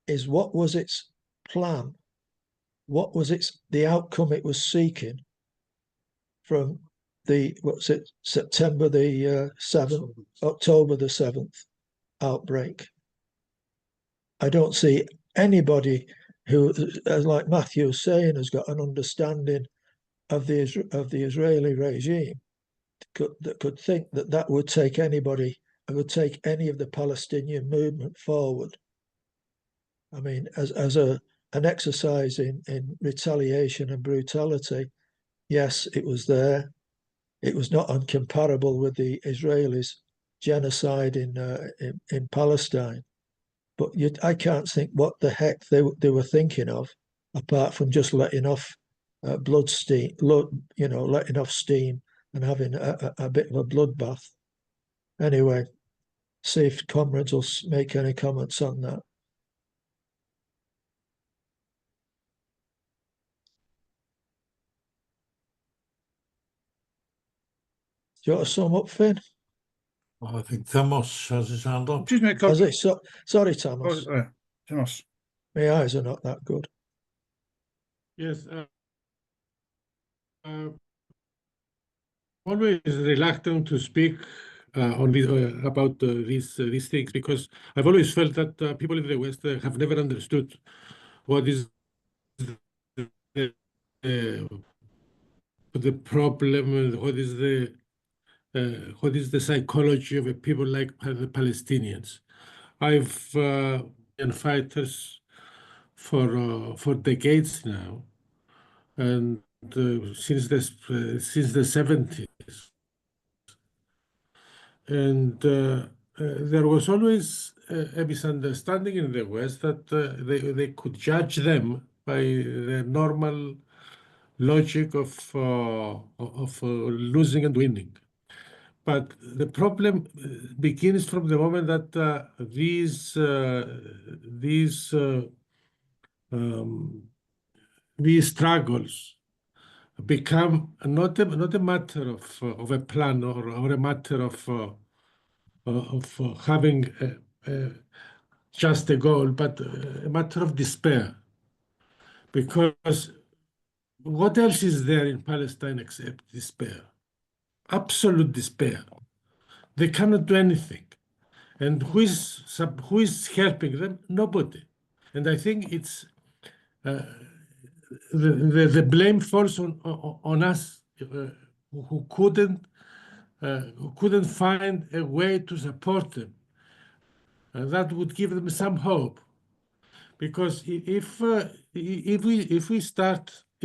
is what was its plan? What was the outcome it was seeking from September the 7th, October the 7th outbreak? I don't see anybody who, like Matthew was saying, has got an understanding of the Israeli regime that could think that would take anybody, it would take any of the Palestinian movement forward. I mean, as an exercise in retaliation and brutality, yes, it was there. It was not incomparable with the Israelis' genocide in Palestine. But I can't think what the heck they were thinking of, apart from just letting off letting off steam and having a bit of a bloodbath. Anyway, see if comrades will make any comments on that. Do you want to sum up, Finn? I think Thamos has his hand up. Excuse me, Sorry, Thomas. Thomas. My eyes are not that good. Yes. Always reluctant to speak on about these things, because I've always felt that people in the West have never understood what is the problem, what is the psychology of a people like the Palestinians. I've been fighters for decades now, and since the 70s, and there was always a misunderstanding in the West that they could judge them by the normal logic of losing and winning. But the problem begins from the moment that these struggles become not a matter of a plan or a matter of having just a goal, but a matter of despair. Because what else is there in Palestine except despair? Absolute despair. They cannot do anything. And who is helping them? Nobody. And I think it's the blame falls on us who couldn't find a way to support them. That would give them some hope. Because if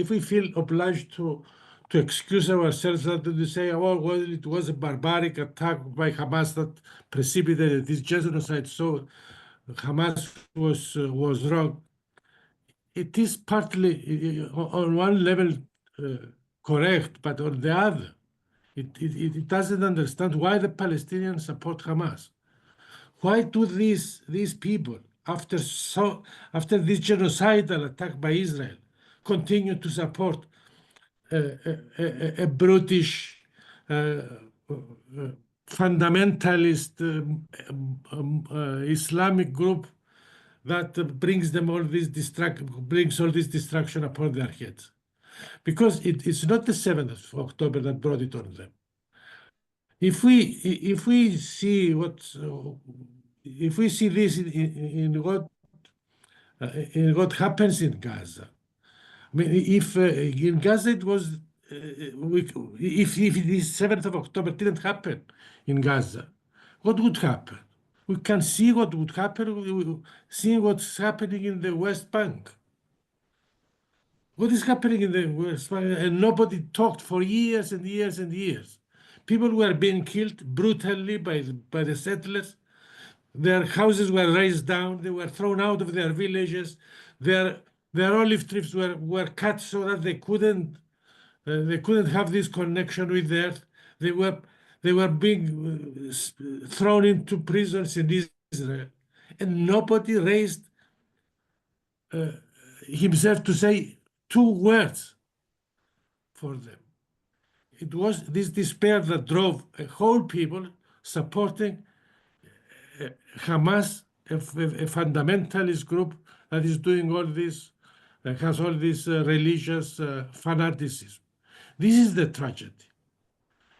we feel obliged to excuse ourselves, that to say, oh, well, it was a barbaric attack by Hamas that precipitated this genocide, so Hamas was wrong. It is partly, on one level, correct, but on the other, it doesn't understand why the Palestinians support Hamas. Why do these people, after this genocidal attack by Israel, continue to support a brutish fundamentalist Islamic group that brings all this destruction upon their heads? Because it's not the 7th of October that brought it on them. If we see this in what happens in Gaza, I mean, if in Gaza it was if this 7th of October didn't happen in Gaza, what would happen? We can see what would happen, seeing what's happening in the West Bank. What is happening in the West Bank? And nobody talked for years and years and years. People were being killed brutally by the settlers. Their houses were razed down. They were thrown out of their villages. Their olive trees were cut so that they couldn't have this connection with the earth. They were being thrown into prisons in Israel, and nobody raised himself to say two words for them. It was this despair that drove a whole people supporting Hamas, a fundamentalist group that is doing all this, has all this religious fanaticism. This is the tragedy,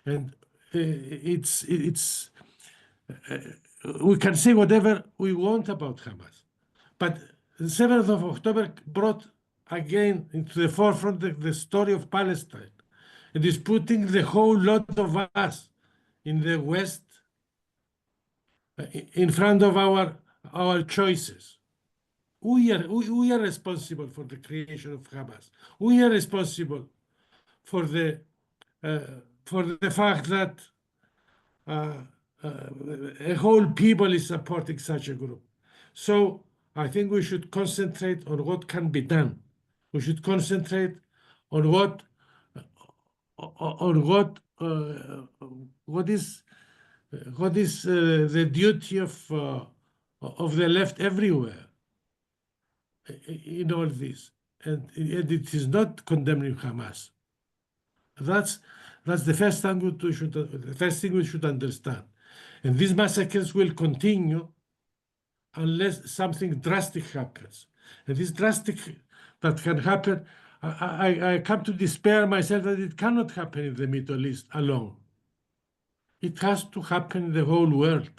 and we can say whatever we want about Hamas, but the 7th of October brought again into the forefront the story of Palestine. It is putting the whole lot of us in the West in front of our choices. We are responsible for the creation of Hamas. We are responsible for the fact that a whole people is supporting such a group. So I think we should concentrate on what can be done. We should concentrate on what is the duty of the left everywhere in all this, and it is not condemning Hamas. That's the first thing we should understand. And these massacres will continue unless something drastic happens. And this drastic that can happen, I come to despair myself that it cannot happen in the Middle East alone. It has to happen in the whole world.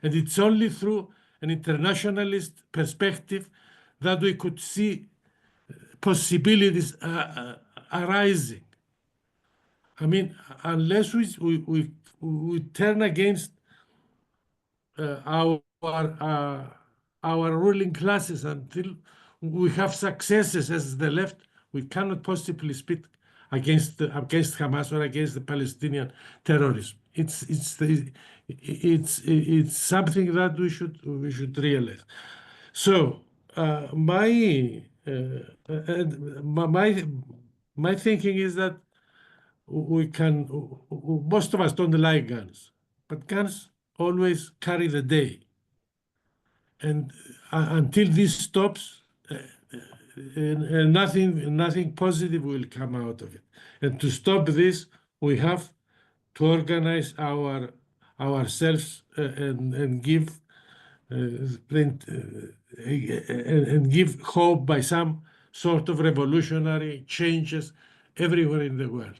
And it's only through an internationalist perspective that we could see possibilities arising. I mean, unless we turn against our ruling classes until we have successes as the left, we cannot possibly speak against Hamas or against the Palestinian terrorism. It's something that we should realize. So my thinking is that most of us don't like guns, but guns always carry the day. And until this stops, nothing positive will come out of it. And to stop this, we have to organize ourselves and give hope by some sort of revolutionary changes everywhere in the world.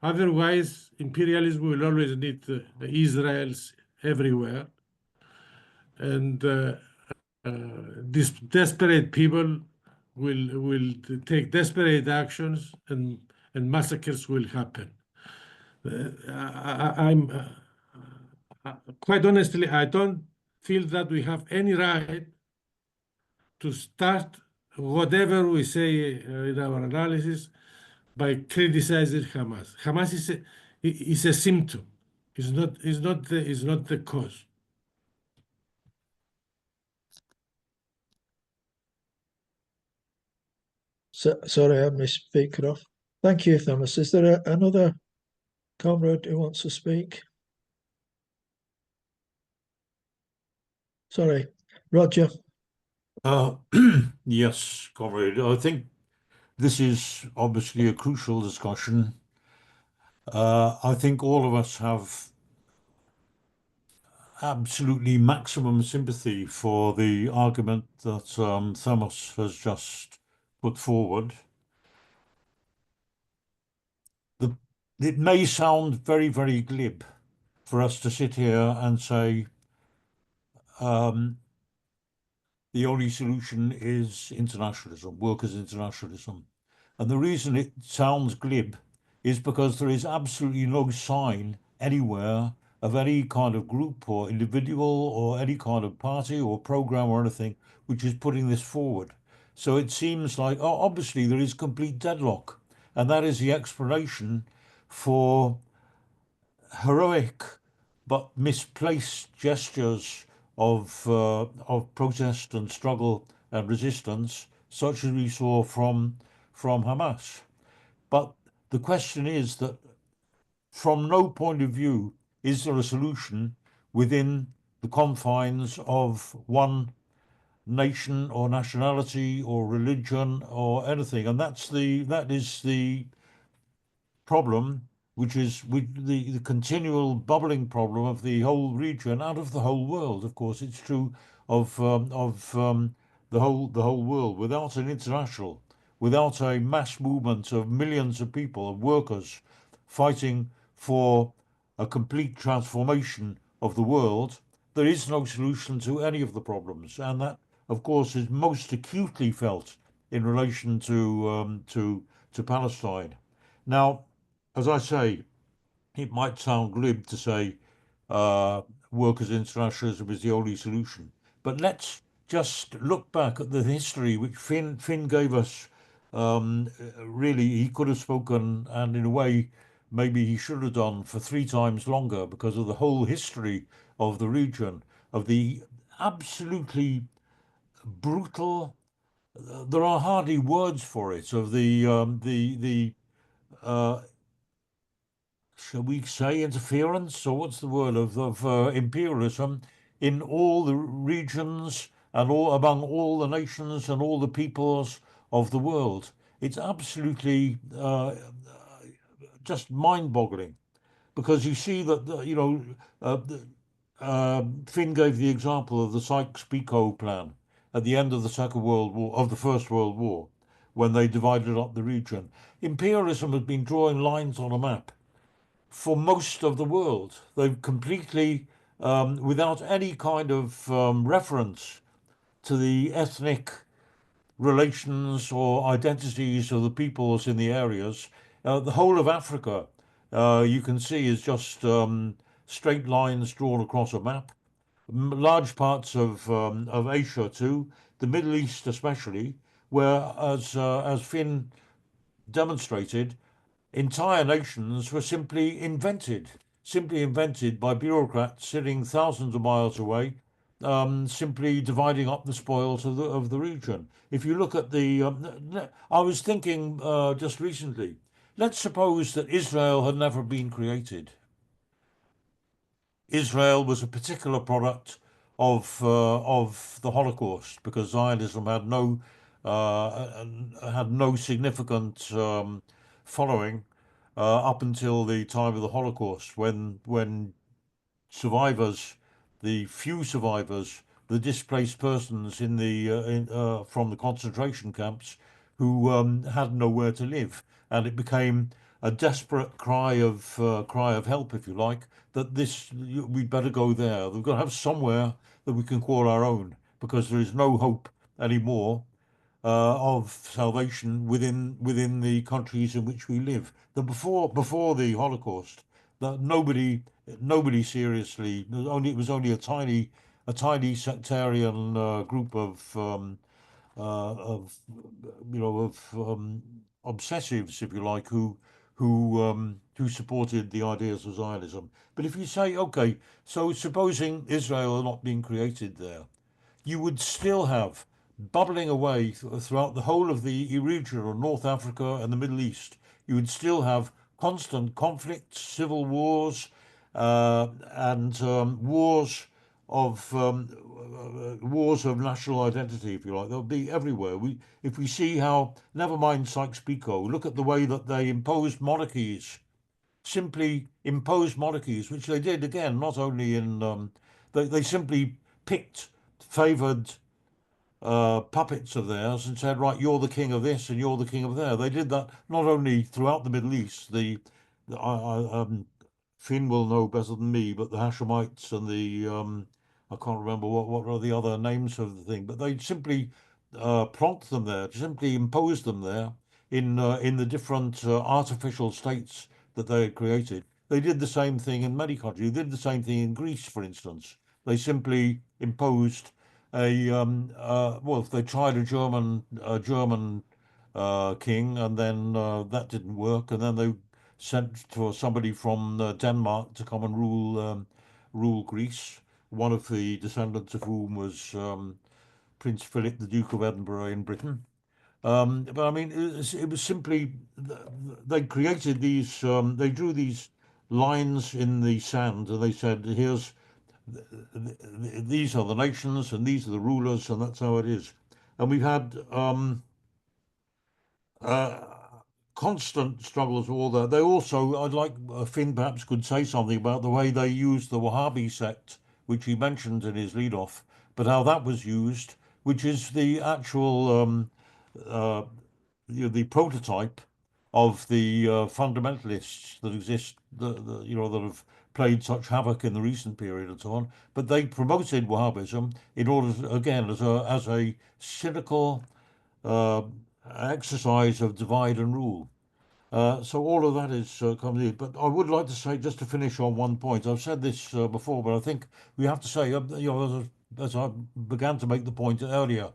Otherwise, imperialism will always need Israel's everywhere, and these desperate people will take desperate actions, and massacres will happen. Quite honestly, I don't feel that we have any right to start whatever we say in our analysis by criticizing Hamas. Hamas is a symptom. Is not the cause. Sorry, I had my speaker off. Thank you, Thomas. Is there another comrade who wants to speak? Sorry, Roger. Yes, comrade. I think this is obviously a crucial discussion. I think all of us have absolutely maximum sympathy for the argument that Thomas has just put forward. It may sound very, very glib for us to sit here and say the only solution is internationalism, workers' internationalism. And the reason it sounds glib is because there is absolutely no sign anywhere of any kind of group or individual or any kind of party or program or anything which is putting this forward. So it seems like, oh, obviously there is complete deadlock. And that is the explanation for heroic but misplaced gestures of protest and struggle and resistance, such as we saw from Hamas. But the question is that from no point of view is there a solution within the confines of one nation or nationality or religion or anything, and that is the problem, which is with the continual bubbling problem of the whole region and of the whole world. Of course, it's true of the whole world. Without an international, without a mass movement of millions of people, of workers, fighting for a complete transformation of the world, there is no solution to any of the problems, and that, of course, is most acutely felt in relation to Palestine. Now, as I say, it might sound glib to say workers' internationalism is the only solution, but let's just look back at the history which Finn gave us. Really, he could have spoken, and in a way, maybe he should have done for 3 times longer because of the whole history of the region, of the absolutely brutal. There are hardly words for it. Of the uh, shall we say, interference, or what's the word, of imperialism in all the regions and all among all the nations and all the peoples of the world. It's absolutely just mind-boggling, because you see that Finn gave the example of the Sykes-Picot plan at the end of the Second World War, of the First World War, when they divided up the region. Imperialism has been drawing lines on a map for most of the world. They've completely, without any kind of reference to the ethnic relations or identities of the peoples in the areas, the whole of Africa, you can see, is just straight lines drawn across a map. Large parts of Asia too, the Middle East especially, where, as Finn demonstrated, entire nations were simply invented by bureaucrats sitting thousands of miles away, simply dividing up the spoils of the region. If you look at I was thinking just recently, let's suppose that Israel had never been created. Israel was a particular product of the Holocaust, because Zionism had no significant following up until the time of the Holocaust, when survivors, the few survivors, the displaced persons from the concentration camps, who had nowhere to live, and it became a desperate cry of help, if you like, that we'd better go there. We've got to have somewhere that we can call our own, because there is no hope anymore of salvation within the countries in which we live. That before the Holocaust, that nobody seriously, it was only a tiny sectarian group of obsessives, if you like, who supported the ideas of Zionism. But if you say, okay, so supposing Israel had not been created there, you would still have bubbling away throughout the whole of the region of North Africa and the Middle East. You would still have constant conflicts, civil wars, and wars of national identity, if you like. They'll be everywhere. If we see how, never mind Sykes-Picot, look at the way that they imposed monarchies, simply imposed monarchies, which they did again, not only they simply picked favoured puppets of theirs and said, right, you're the king of this and you're the king of there. They did that not only throughout the Middle East. Finn will know better than me, but the Hashemites and I can't remember what are the other names of the thing, but they simply plonked them there, simply imposed them there in the different artificial states that they had created. They did the same thing in many countries. They did the same thing in Greece, for instance. They simply imposed well, they tried a German king, and then that didn't work, and then they sent for somebody from Denmark to come and rule Greece. One of the descendants of whom was Prince Philip, the Duke of Edinburgh in Britain. But I mean, it was simply they created these. They drew these lines in the sand, and they said, "Here's these are the nations, and these are the rulers, and that's how it is." And we've had uh, constant struggles with all that. They also, I'd like Finn perhaps could say something about the way they used the Wahhabi sect, which he mentioned in his lead-off, but how that was used, which is the actual uh, the prototype of the fundamentalists that exist, that have played such havoc in the recent period and so on. But they promoted Wahhabism in order to, again, as a cynical uh, exercise of divide and rule. So all of that is coming in. But I would like to say, just to finish on one point, I've said this before, but I think we have to say, as I began to make the point earlier,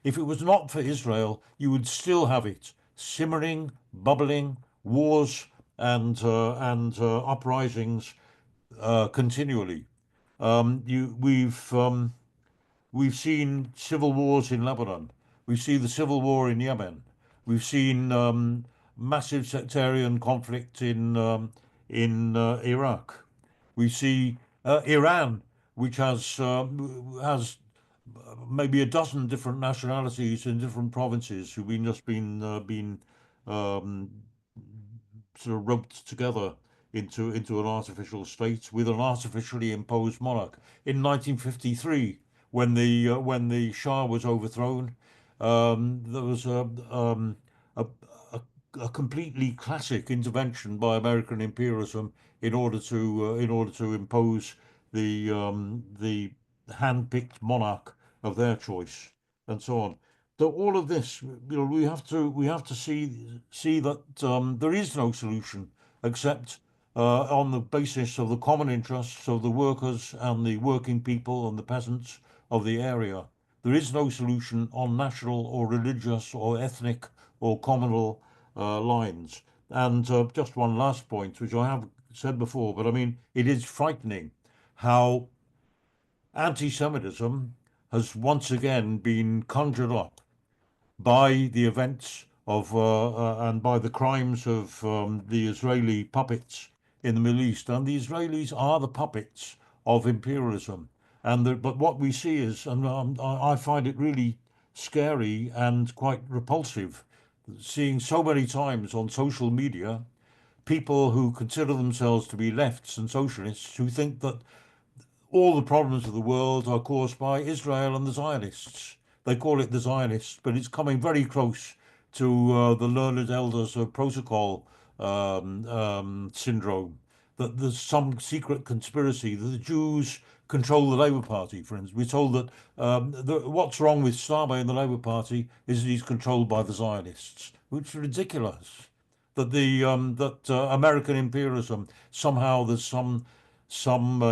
if it was not for Israel, you would still have it simmering, bubbling, wars and uprisings continually. We've seen civil wars in Lebanon. We've seen the civil war in Yemen. We've seen massive sectarian conflict in Iraq. We see Iran, which has maybe a dozen different nationalities in different provinces who've been um, sort of roped together into an artificial state with an artificially imposed monarch. In 1953, when the Shah was overthrown, there was a, a, a completely classic intervention by American imperialism in order to impose the hand-picked monarch of their choice and so on. So all of this, we have to see that there is no solution except on the basis of the common interests of the workers and the working people and the peasants of the area. There is no solution on national or religious or ethnic or communal lines. And just one last point, which I have said before, but I mean, it is frightening how anti-Semitism has once again been conjured up by the events of and by the crimes of the Israeli puppets in the Middle East. And the Israelis are the puppets of imperialism. But what we see is, and I find it really scary and quite repulsive, seeing so many times on social media people who consider themselves to be lefts and socialists who think that all the problems of the world are caused by Israel and the Zionists. They call it the Zionists, but it's coming very close to the learned elders of protocol syndrome. That there's some secret conspiracy that the Jews control the Labour Party, for instance. We're told that what's wrong with Starmer in the Labour Party is that he's controlled by the Zionists, which is ridiculous. That American imperialism, somehow there's some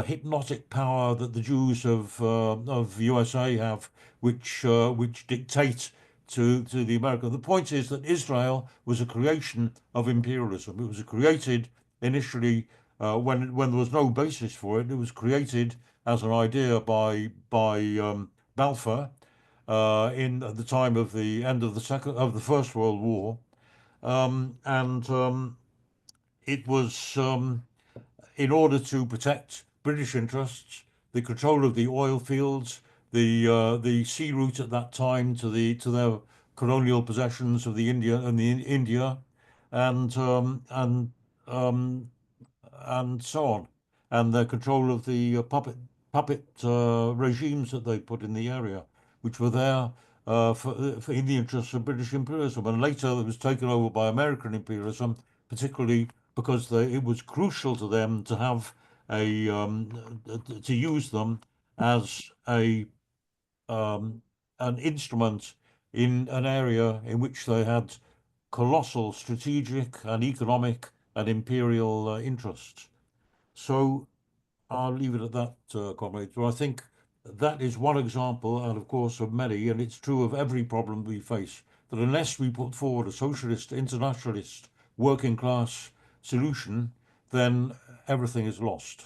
hypnotic power that the Jews of USA have, which dictate to the American. The point is that Israel was a creation of imperialism. It was created initially when there was no basis for it. It was created as an idea by Balfour in at the time of the end of the First World War, and it was. In order to protect British interests, the control of the oil fields, the sea route at that time to their colonial possessions of the India, and and so on, and their control of the puppet regimes that they put in the area, which were there for in the interests of British imperialism, and later it was taken over by American imperialism, particularly because it was crucial to them to have to use them as an instrument in an area in which they had colossal strategic and economic and imperial interests. So I'll leave it at that, comrades. So I think that is one example, and of course of many, and it's true of every problem we face, that unless we put forward a socialist, internationalist, working class solution, then everything is lost.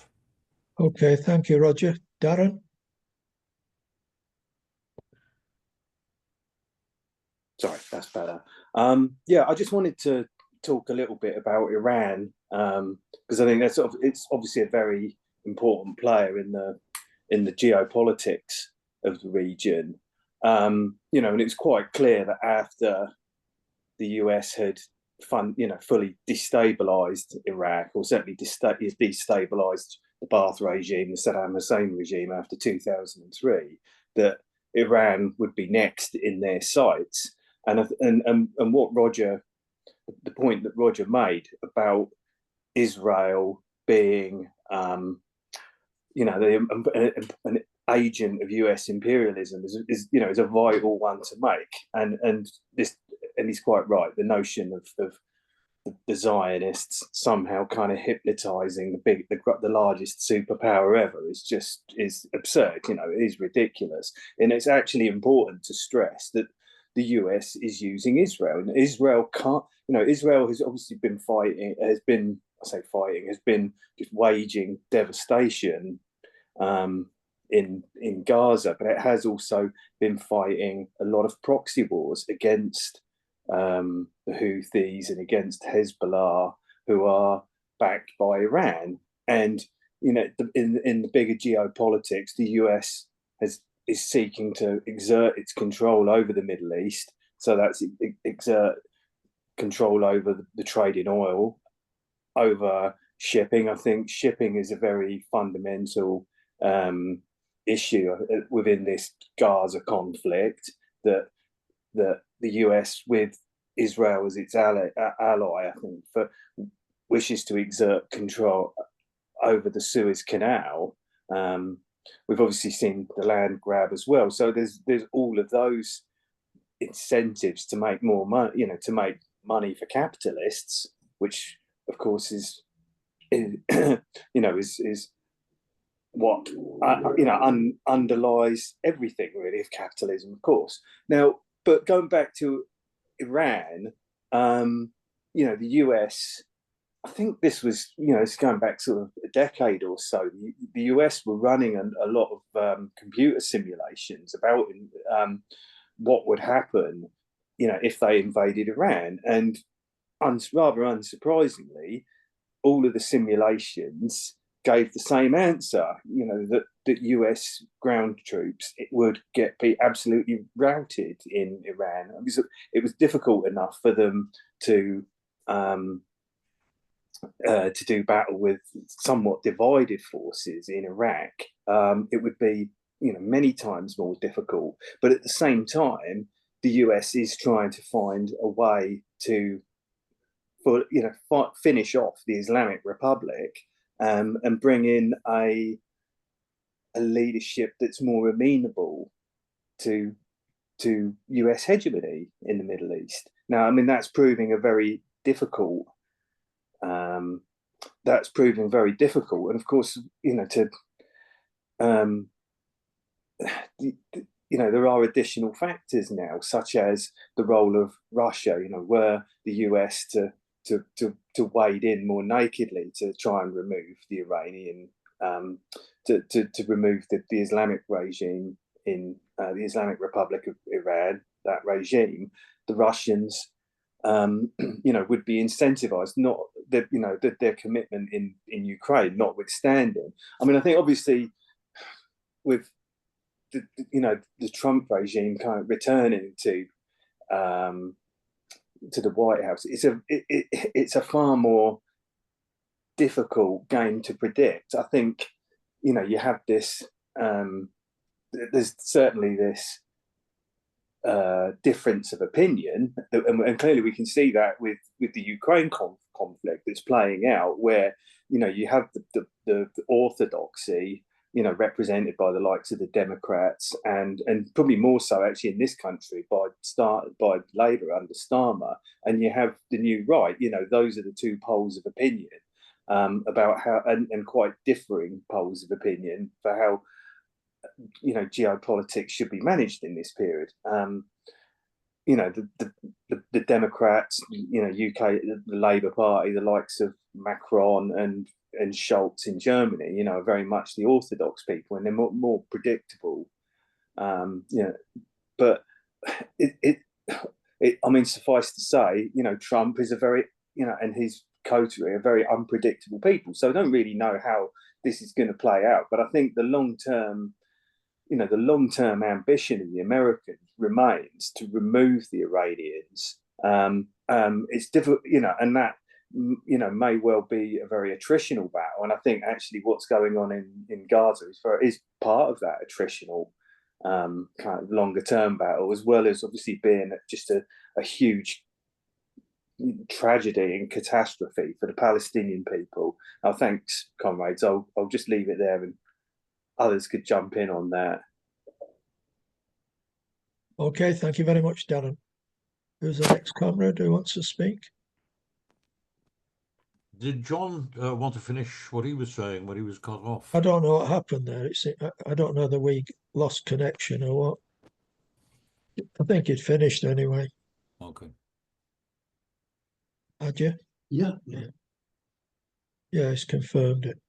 Okay, thank you, Roger. Darren? Sorry, that's better. Yeah, I just wanted to talk a little bit about Iran, because I think that's it's obviously a very important player in the geopolitics of the region. And it's quite clear that after the US had fully destabilized Iraq, or certainly destabilized the Ba'ath regime, the Saddam Hussein regime after 2003, that Iran would be next in their sights. And what the point that Roger made about Israel being, an agent of US imperialism is a vital one to make. And he's quite right. The notion of the Zionists somehow kind of hypnotizing the largest superpower ever is absurd. It is ridiculous, and it's actually important to stress that the US is using Israel, and Israel can't. Israel has obviously been has been just waging devastation in Gaza, but it has also been fighting a lot of proxy wars against the Houthis and against Hezbollah, who are backed by Iran. And in the bigger geopolitics, the US is seeking to exert its control over the Middle East. So that's exert control over the trade in oil, over shipping. I think shipping is a very fundamental issue within this Gaza conflict, that the US, with Israel as its ally, I think, wishes to exert control over the Suez Canal. We've obviously seen the land grab as well. So there's all of those incentives to make more money, to make money for capitalists, which of course is what underlies everything really of capitalism, of course. Now, but going back to Iran, the US, I think this was, it's going back sort of a decade or so. The US were running a lot of computer simulations about what would happen, if they invaded Iran. And rather unsurprisingly, all of the simulations gave the same answer, that US ground troops would be absolutely routed in Iran. It was difficult enough for them to do battle with somewhat divided forces in Iraq. It would be, many times more difficult. But at the same time, the US is trying to find a way to, finish off the Islamic Republic, and bring in a leadership that's more amenable to US hegemony in the Middle East. Now, that's proving very difficult. And of course, there are additional factors now, such as the role of Russia. Were the US to wade in more nakedly to try and remove the Iranian, to remove the Islamic regime in the Islamic Republic of Iran, that regime, the Russians, would be incentivized, not their commitment in Ukraine, notwithstanding. I think obviously with the Trump regime kind of returning to the White House, it's a far more difficult game to predict. I think you have this. There's certainly this difference of opinion, and clearly we can see that with the Ukraine conflict that's playing out, where you have the orthodoxy represented by the likes of the Democrats and probably more so actually in this country by Labour under Starmer, and you have the new right. Those are the two poles of opinion about how, and quite differing poles of opinion for how geopolitics should be managed in this period. The Democrats, UK, the Labour Party, the likes of Macron and Scholz in Germany, are very much the orthodox people, and they're more predictable. But I mean, suffice to say, Trump is a very, and his coterie are very unpredictable people. So I don't really know how this is going to play out. But I think the long-term ambition of the Americans remains to remove the Iranians. It's difficult, and that may well be a very attritional battle. And I think actually what's going on in Gaza is part of that attritional kind of longer term battle, as well as obviously being just a huge tragedy and catastrophe for the Palestinian people. Now, thanks, comrades. I'll just leave it there, and others could jump in on that. Okay, thank you very much, Darren. Who's the next comrade who wants to speak? Did John want to finish what he was saying when he was cut off? I don't know what happened there. I don't know whether we lost connection or what. I think he'd finished anyway. Okay. Had you? Yeah. Yeah, he's confirmed it.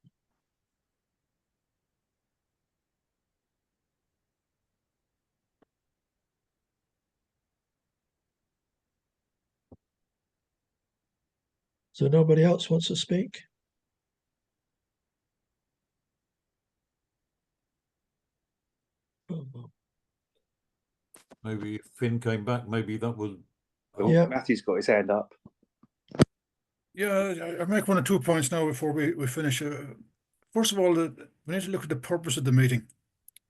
So nobody else wants to speak? Maybe if Finn came back, maybe that would. Yeah. Matthew's got his hand up. Yeah, I'll make 1 or 2 points now before we finish. First of all, we need to look at the purpose of the meeting.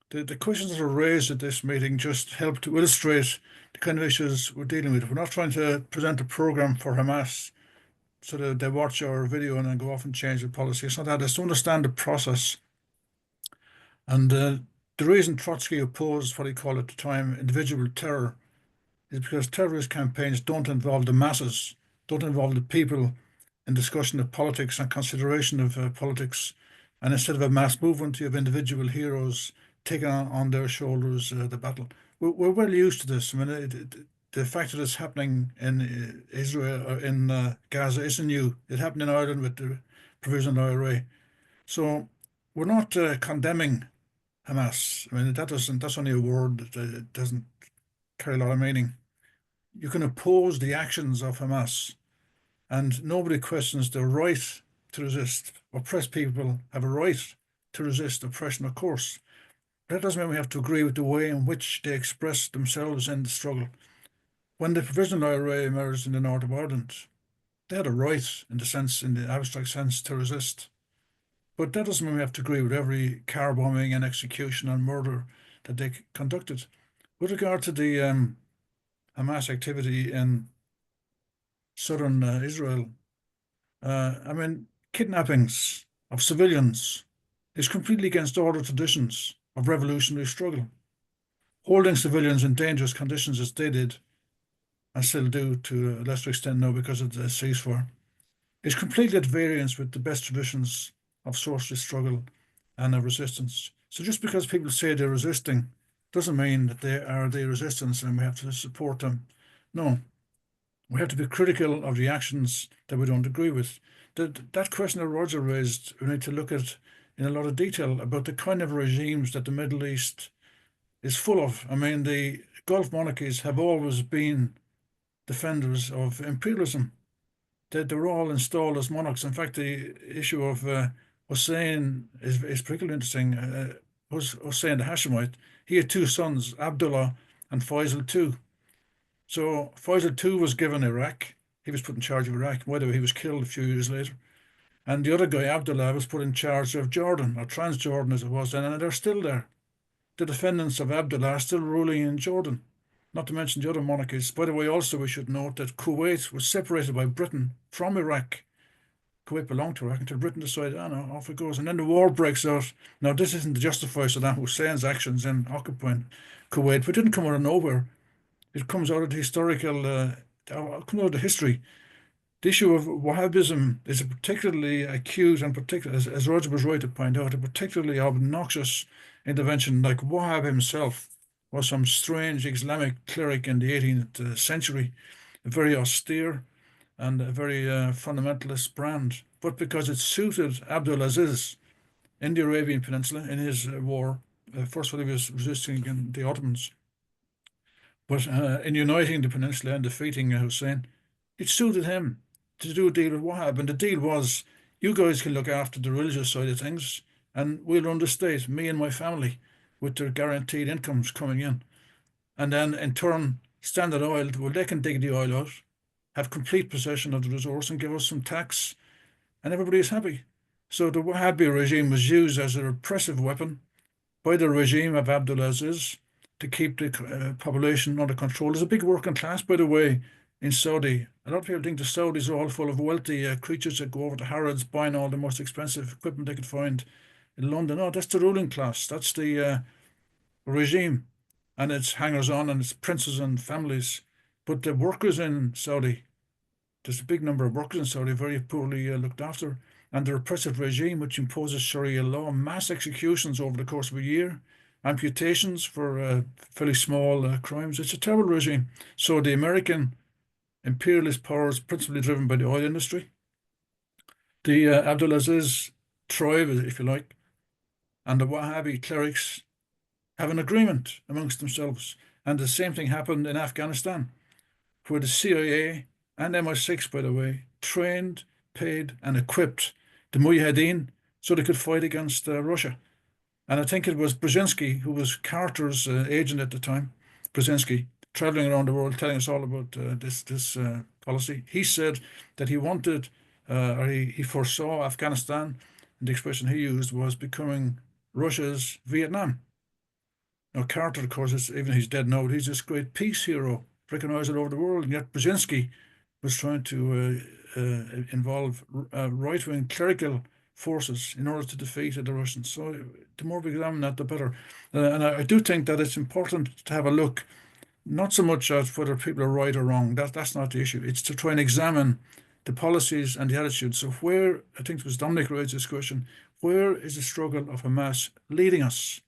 The questions that are raised at this meeting just help to illustrate the kind of issues we're dealing with. We're not trying to present a program for Hamas so that they watch our video and then go off and change their policy. It's not that. It's to understand the process. And the reason Trotsky opposed what he called at the time individual terror is because terrorist campaigns don't involve the masses, don't involve the people in discussion of politics and consideration of politics. And instead of a mass movement, you have individual heroes taking on their shoulders the battle. We're well used to this. I mean, the fact that it's happening in Israel or in Gaza isn't new. It happened in Ireland with the Provisional IRA. So we're not condemning Hamas. I mean, that's only a word that doesn't carry a lot of meaning. You can oppose the actions of Hamas, and nobody questions their right to resist. Oppressed people have a right to resist oppression, of course. That doesn't mean we have to agree with the way in which they express themselves in the struggle. When the Provisional IRA emerged in the north of Ireland, they had a right, in the abstract sense, to resist. But that doesn't mean we have to agree with every car bombing and execution and murder that they conducted. With regard to the Hamas activity in southern Israel, I mean, kidnappings of civilians is completely against order traditions of revolutionary struggle. Holding civilians in dangerous conditions as they did, and still do to a lesser extent now because of the ceasefire, is completely at variance with the best traditions of socialist struggle and of resistance. So just because people say they're resisting doesn't mean that they are the resistance and we have to support them. No, we have to be critical of the actions that we don't agree with. That question that Roger raised, we need to look at in a lot of detail about the kind of regimes that the Middle East is full of. I mean, the Gulf monarchies have always been defenders of imperialism. They were all installed as monarchs. In fact, the issue of Hussein is particularly interesting. Hussein the Hashemite, he had 2 sons, Abdullah and Faisal II. So Faisal II was given Iraq. He was put in charge of Iraq. By the way, he was killed a few years later. And the other guy, Abdullah, was put in charge of Jordan, or Transjordan as it was then, and they're still there. The descendants of Abdullah are still ruling in Jordan, not to mention the other monarchies. By the way, also we should note that Kuwait was separated by Britain from Iraq Kuwait belonged to Iraq until Britain decided, oh no, off it goes. And then the war breaks out. Now, this isn't to justify Saddam Hussein's actions in occupying Kuwait, but it didn't come out of nowhere. It comes out of the historical, comes out of the history. The issue of Wahhabism is a particularly acute and particular, as Roger was right to point out, a particularly obnoxious intervention. Like Wahhab himself was some strange Islamic cleric in the 18th century, very austere and a very fundamentalist brand. But because it suited Abdul Aziz in the Arabian Peninsula in his war, first while he was resisting against the Ottomans, but in uniting the peninsula and defeating Hussein, it suited him to do a deal with Wahhab. And the deal was, you guys can look after the religious side of things, and we'll run the state, me and my family, with their guaranteed incomes coming in. And then in turn, Standard Oil, well, they can dig the oil out, have complete possession of the resource, and give us some tax, and everybody is happy. So the Wahhabi regime was used as a repressive weapon by the regime of Abdulaziz to keep the population under control. There's a big working class, by the way, in Saudi. A lot of people think the Saudis are all full of wealthy creatures that go over to Harrods buying all the most expensive equipment they could find in London. No, that's the ruling class. That's the regime, and its hangers-on and its princes and families. But the workers in Saudi, there's a big number of workers in Saudi very poorly looked after, and the repressive regime which imposes Sharia law, mass executions over the course of a year, amputations for fairly small crimes. It's a terrible regime. So the American imperialist powers, principally driven by the oil industry, the Abdulaziz tribe, if you like, and the Wahhabi clerics have an agreement amongst themselves. And the same thing happened in Afghanistan, where the CIA and MI6, by the way, trained, paid, and equipped the Mujahideen so they could fight against Russia. And I think it was Brzezinski, who was Carter's agent at the time, Brzezinski, traveling around the world telling us all about this policy. He said that he wanted, or he foresaw Afghanistan, and the expression he used was becoming Russia's Vietnam. Now, Carter, of course, even he's dead now, he's this great peace hero, recognized all over the world, and yet Brzezinski was trying to involve right-wing clerical forces in order to defeat the Russians. So the more we examine that, the better. And I do think that it's important to have a look, not so much at whether people are right or wrong. That's not the issue. It's to try and examine the policies and the attitudes. So where, I think it was Dominic raised this question, where is the struggle of Hamas leading us?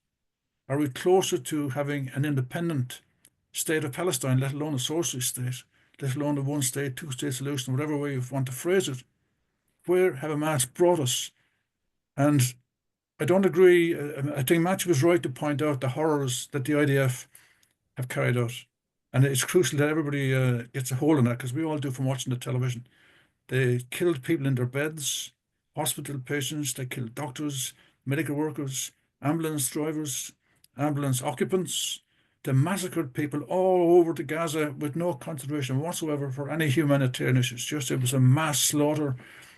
Are we closer to having an independent state of Palestine, let alone a socialist state, let alone a one-state, two-state solution, whatever way you want to phrase it? Where have Hamas brought us? And I don't agree. I think Matthew was right to point out the horrors that the IDF have carried out. And it's crucial that everybody gets a hold on that, because we all do from watching the television. They killed people in their beds, hospital patients, they killed doctors, medical workers, ambulance drivers, ambulance occupants. They massacred people all over to Gaza with no consideration whatsoever for any humanitarian issues. Just it was a mass slaughter,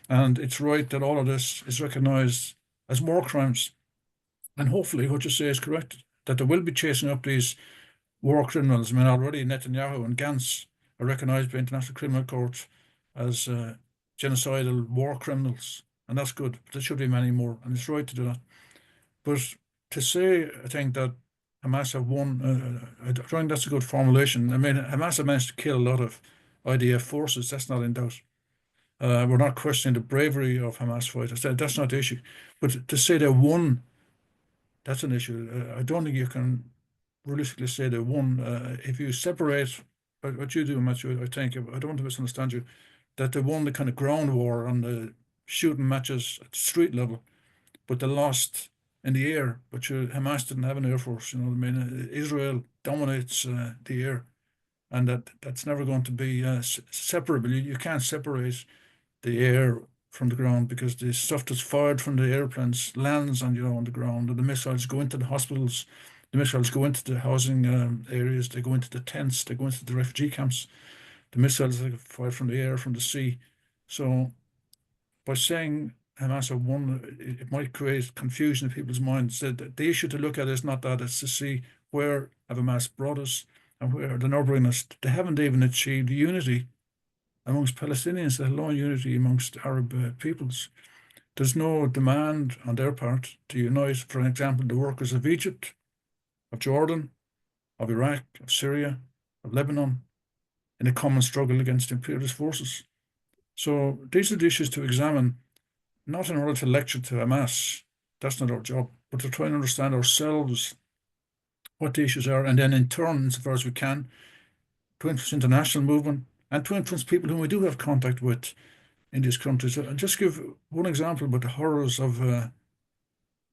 and it's right that all of this is recognized as war crimes. And hopefully what you say is correct, that they will be chasing up these war criminals. I mean, already Netanyahu and Gantz are recognized by International Criminal Court as genocidal war criminals, and that's good. But there should be many more, and it's right to do that. But to say, I think that Hamas have won, I think that's a good formulation. I mean, Hamas have managed to kill a lot of IDF forces. That's not in doubt. We're not questioning the bravery of Hamas fighters. That's not the issue. But to say they won, that's an issue. I don't think you can realistically say they won. If you separate what you do, Matthew, I think, I don't want to misunderstand you, that they won the kind of ground war on the shooting matches at street level, but they lost in the air. But Hamas didn't have an air force. You know what I mean? Israel dominates the air, and that's never going to be separable. You can't separate the air from the ground, because the stuff that's fired from the airplanes lands on the ground, and the missiles go into the hospitals, the missiles go into the housing areas, they go into the tents, they go into the refugee camps. The missiles are fired from the air, from the sea. So by saying Hamas have won, it might create confusion in people's minds. The issue to look at is not that, it's to see where have Hamas brought us and where they're now bringing us. They haven't even achieved unity amongst Palestinians, let alone unity amongst Arab peoples. There's no demand on their part to unite, for example, the workers of Egypt, of Jordan, of Iraq, of Syria, of Lebanon, in a common struggle against imperialist forces. So these are the issues to examine, not in order to lecture to Hamas. That's not our job, but to try and understand ourselves what the issues are, and then in turn, insofar as we can, to influence international movement and to influence people whom we do have contact with in these countries. I'll just give one example about the horrors of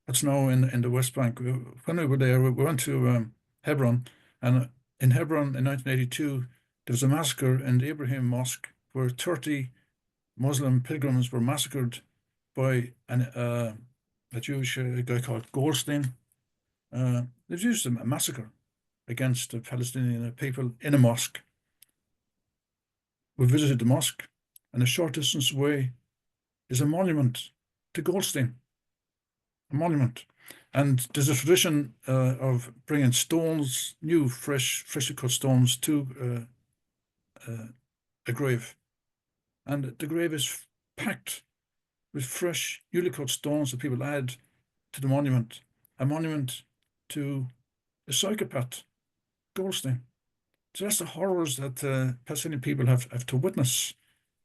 what's now in the West Bank. When we were there, we went to Hebron, and in Hebron in 1982, there was a massacre in the Ibrahim Mosque where 30 Muslim pilgrims were massacred by a Jewish guy called Goldstein. They used a massacre against the Palestinian people in a mosque. We visited the mosque, and a short distance away is a monument to Goldstein. A monument. And there's a tradition of bringing stones, new, freshly cut stones, to a grave. And the grave is packed with fresh, newly cut stones that people add to the monument. A monument to a psychopath, Goldstein. So that's the horrors that Palestinian people have to witness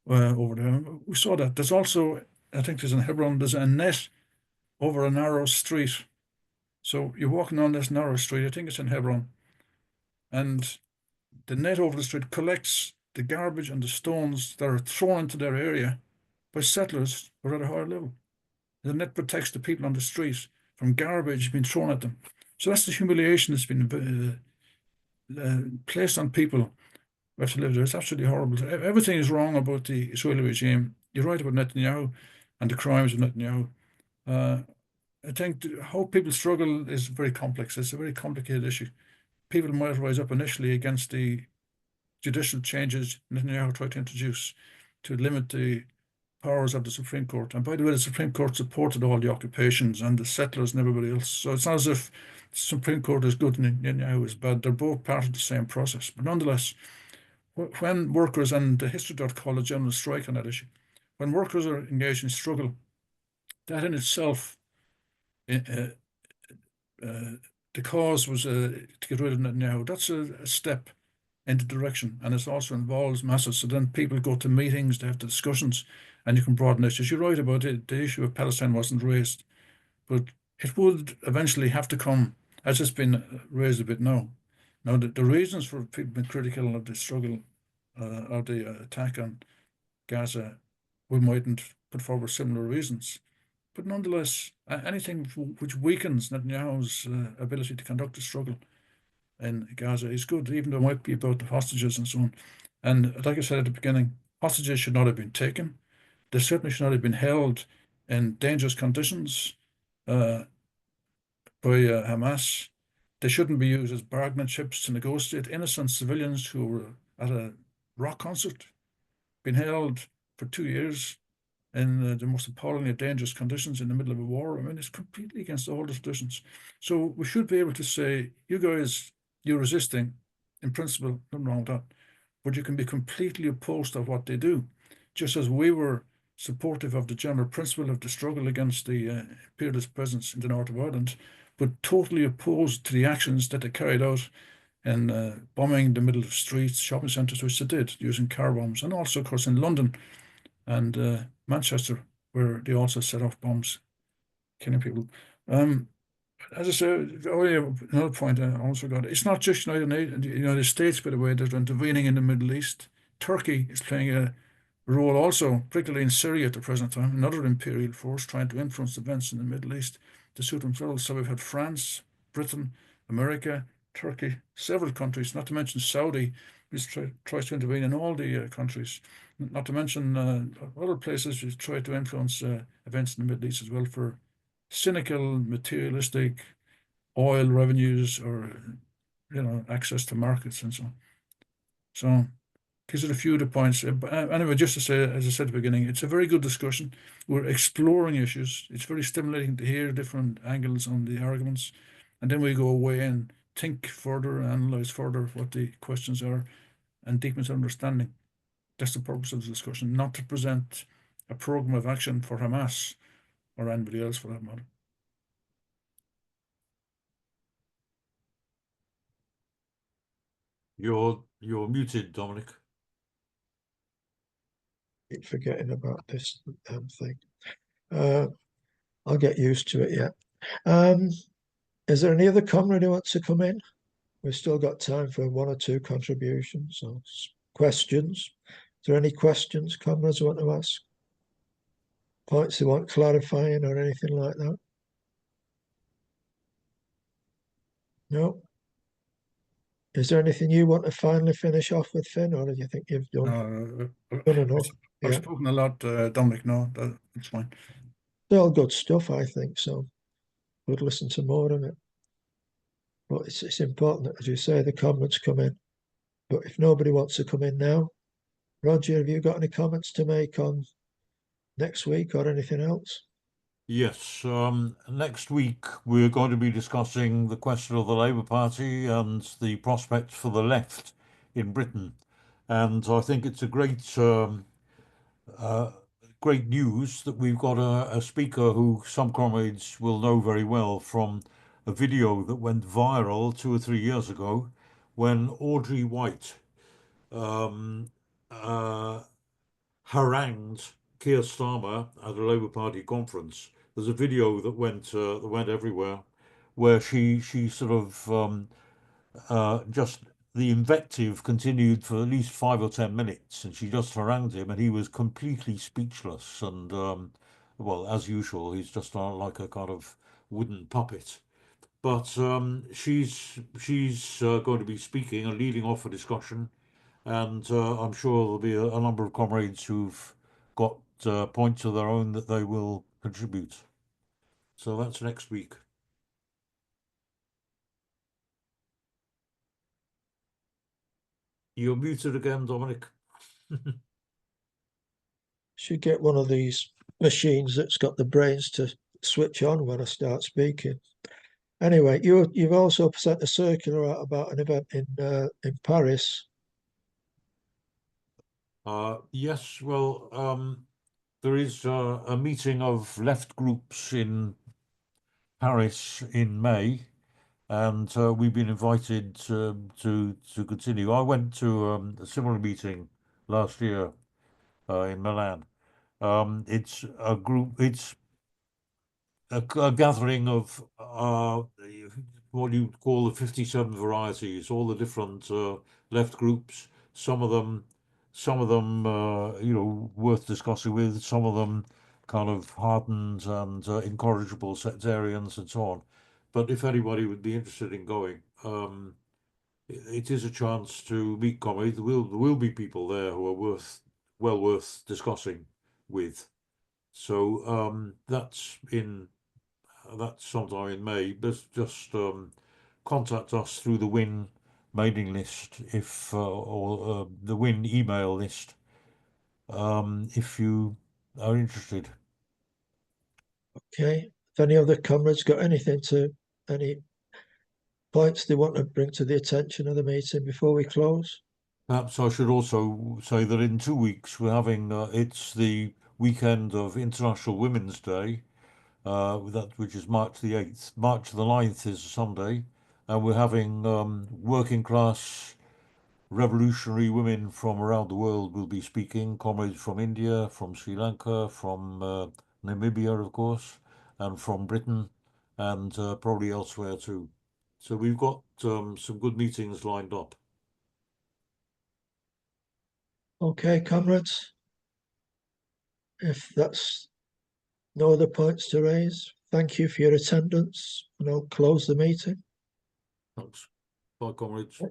over there. We saw that. There's also, I think there's in Hebron, there's a net over a narrow street. So you're walking on this narrow street, I think it's in Hebron, and the net over the street collects the garbage and the stones that are thrown into their area by settlers who are at a higher level. The net protects the people on the street from garbage being thrown at them. So that's the humiliation that's been placed on people who have to live there. It's absolutely horrible. Everything is wrong about the Israeli regime. You're right about Netanyahu and the crimes of Netanyahu. I think how people struggle is very complex. It's a very complicated issue. People might rise up initially against the judicial changes Netanyahu tried to introduce to limit the powers of the Supreme Court. And by the way, the Supreme Court supported all the occupations and the settlers and everybody else. So it's not as if the Supreme Court is good and Netanyahu is bad. They're both part of the same process. But nonetheless, when workers, and the history call a general strike on that issue, when workers are engaged in struggle, that in itself, the cause was to get rid of Netanyahu. That's a step in the direction, and it also involves masses. So then people go to meetings, they have the discussions, and you can broaden issues. You're right about it. The issue of Palestine wasn't raised, but it would eventually have to come, as it's been raised a bit now. Now, the reasons for people being critical of the struggle, of the attack on Gaza, we mightn't put forward similar reasons. But nonetheless, anything which weakens Netanyahu's ability to conduct the struggle in Gaza is good, even though it might be about the hostages and so on. And like I said at the beginning, hostages should not have been taken. They certainly should not have been held in dangerous conditions by Hamas. They shouldn't be used as bargaining chips to negotiate. Innocent civilians who were at a rock concert, been held for 2 years in the most appallingly dangerous conditions in the middle of a war. I mean, it's completely against all the traditions. So we should be able to say, you guys, you're resisting, in principle, nothing wrong with that, but you can be completely opposed to what they do, just as we were supportive of the general principle of the struggle against the imperialist presence in the north of Ireland, but totally opposed to the actions that they carried out in bombing the middle of streets, shopping centres, which they did, using car bombs, and also, of course, in London and Manchester, where they also set off bombs, killing people. As I said, another point I also got, it's not just the United States, by the way, that are intervening in the Middle East. Turkey is playing a role also, particularly in Syria at the present time, another imperial force trying to influence events in the Middle East to suit themselves. So we've had France, Britain, America, Turkey, several countries, not to mention Saudi, which tries to intervene in all the countries, not to mention other places which try to influence events in the Middle East as well for cynical, materialistic oil revenues or, access to markets and so on. So these are a few of the points. Anyway, just to say, as I said at the beginning, it's a very good discussion. We're exploring issues. It's very stimulating to hear different angles on the arguments. And then we go away and think further, analyze further what the questions are, and deepen our understanding. That's the purpose of the discussion, not to present a program of action for Hamas or anybody else for that matter. You're muted, Dominic. Keep forgetting about this thing. I'll get used to it, yeah. Is there any other comrade who wants to come in? We've still got time for one or two contributions or questions. Is there any questions comrades want to ask? Points they want clarifying or anything like that? No? Is there anything you want to finally finish off with, Finn, or do you think you've done enough? I've spoken a lot, Dominic. No, that's fine. It's all good stuff, I think, so we'll listen to more of it. But it's important that, as you say, the comments come in. But if nobody wants to come in now, Roger, have you got any comments to make on next week or anything else? Yes, next week we're going to be discussing the question of the Labour Party and the prospects for the left in Britain. And I think it's a great great news that we've got a speaker who some comrades will know very well from a video that went viral 2 or 3 years ago when Audrey White harangued Keir Starmer at a Labour Party conference. There's a video that went everywhere, where she sort of just the invective continued for at least 5 or 10 minutes, and she just harangued him, and he was completely speechless. And well, as usual, he's just like a kind of wooden puppet. But she's going to be speaking and leading off a discussion, and I'm sure there'll be a number of comrades who've got points of their own that they will contribute. So that's next week. You're muted again, Dominic. Should get one of these machines that's got the brains to switch on when I start speaking. Anyway, you've also sent a circular out about an event in Paris. Yes, well, there is a meeting of left groups in Paris in May, and we've been invited to continue. I went to a similar meeting last year in Milan. It's a group. It's a gathering of what you call the 57 varieties, all the different left groups. Some of them, you know, worth discussing with. Some of them kind of hardened and incorrigible sectarians and so on. But if anybody would be interested in going, it is a chance to meet comrades. There will be people there who are well worth discussing with. So that's sometime in May. But just contact us through the WIN mailing list or the WIN email list if you are interested. Okay. If any other comrades got any points they want to bring to the attention of the meeting before we close? Perhaps I should also say that in 2 weeks we're having it's the weekend of International Women's Day. Which is March the 8th. March the 9th is a Sunday, and we're having working class revolutionary women from around the world will be speaking, comrades from India, from Sri Lanka, from Namibia, of course, and from Britain, and probably elsewhere too. So we've got some good meetings lined up. Okay, comrades. If that's no other points to raise, thank you for your attendance, and I'll close the meeting. Thanks. Bye, comrades.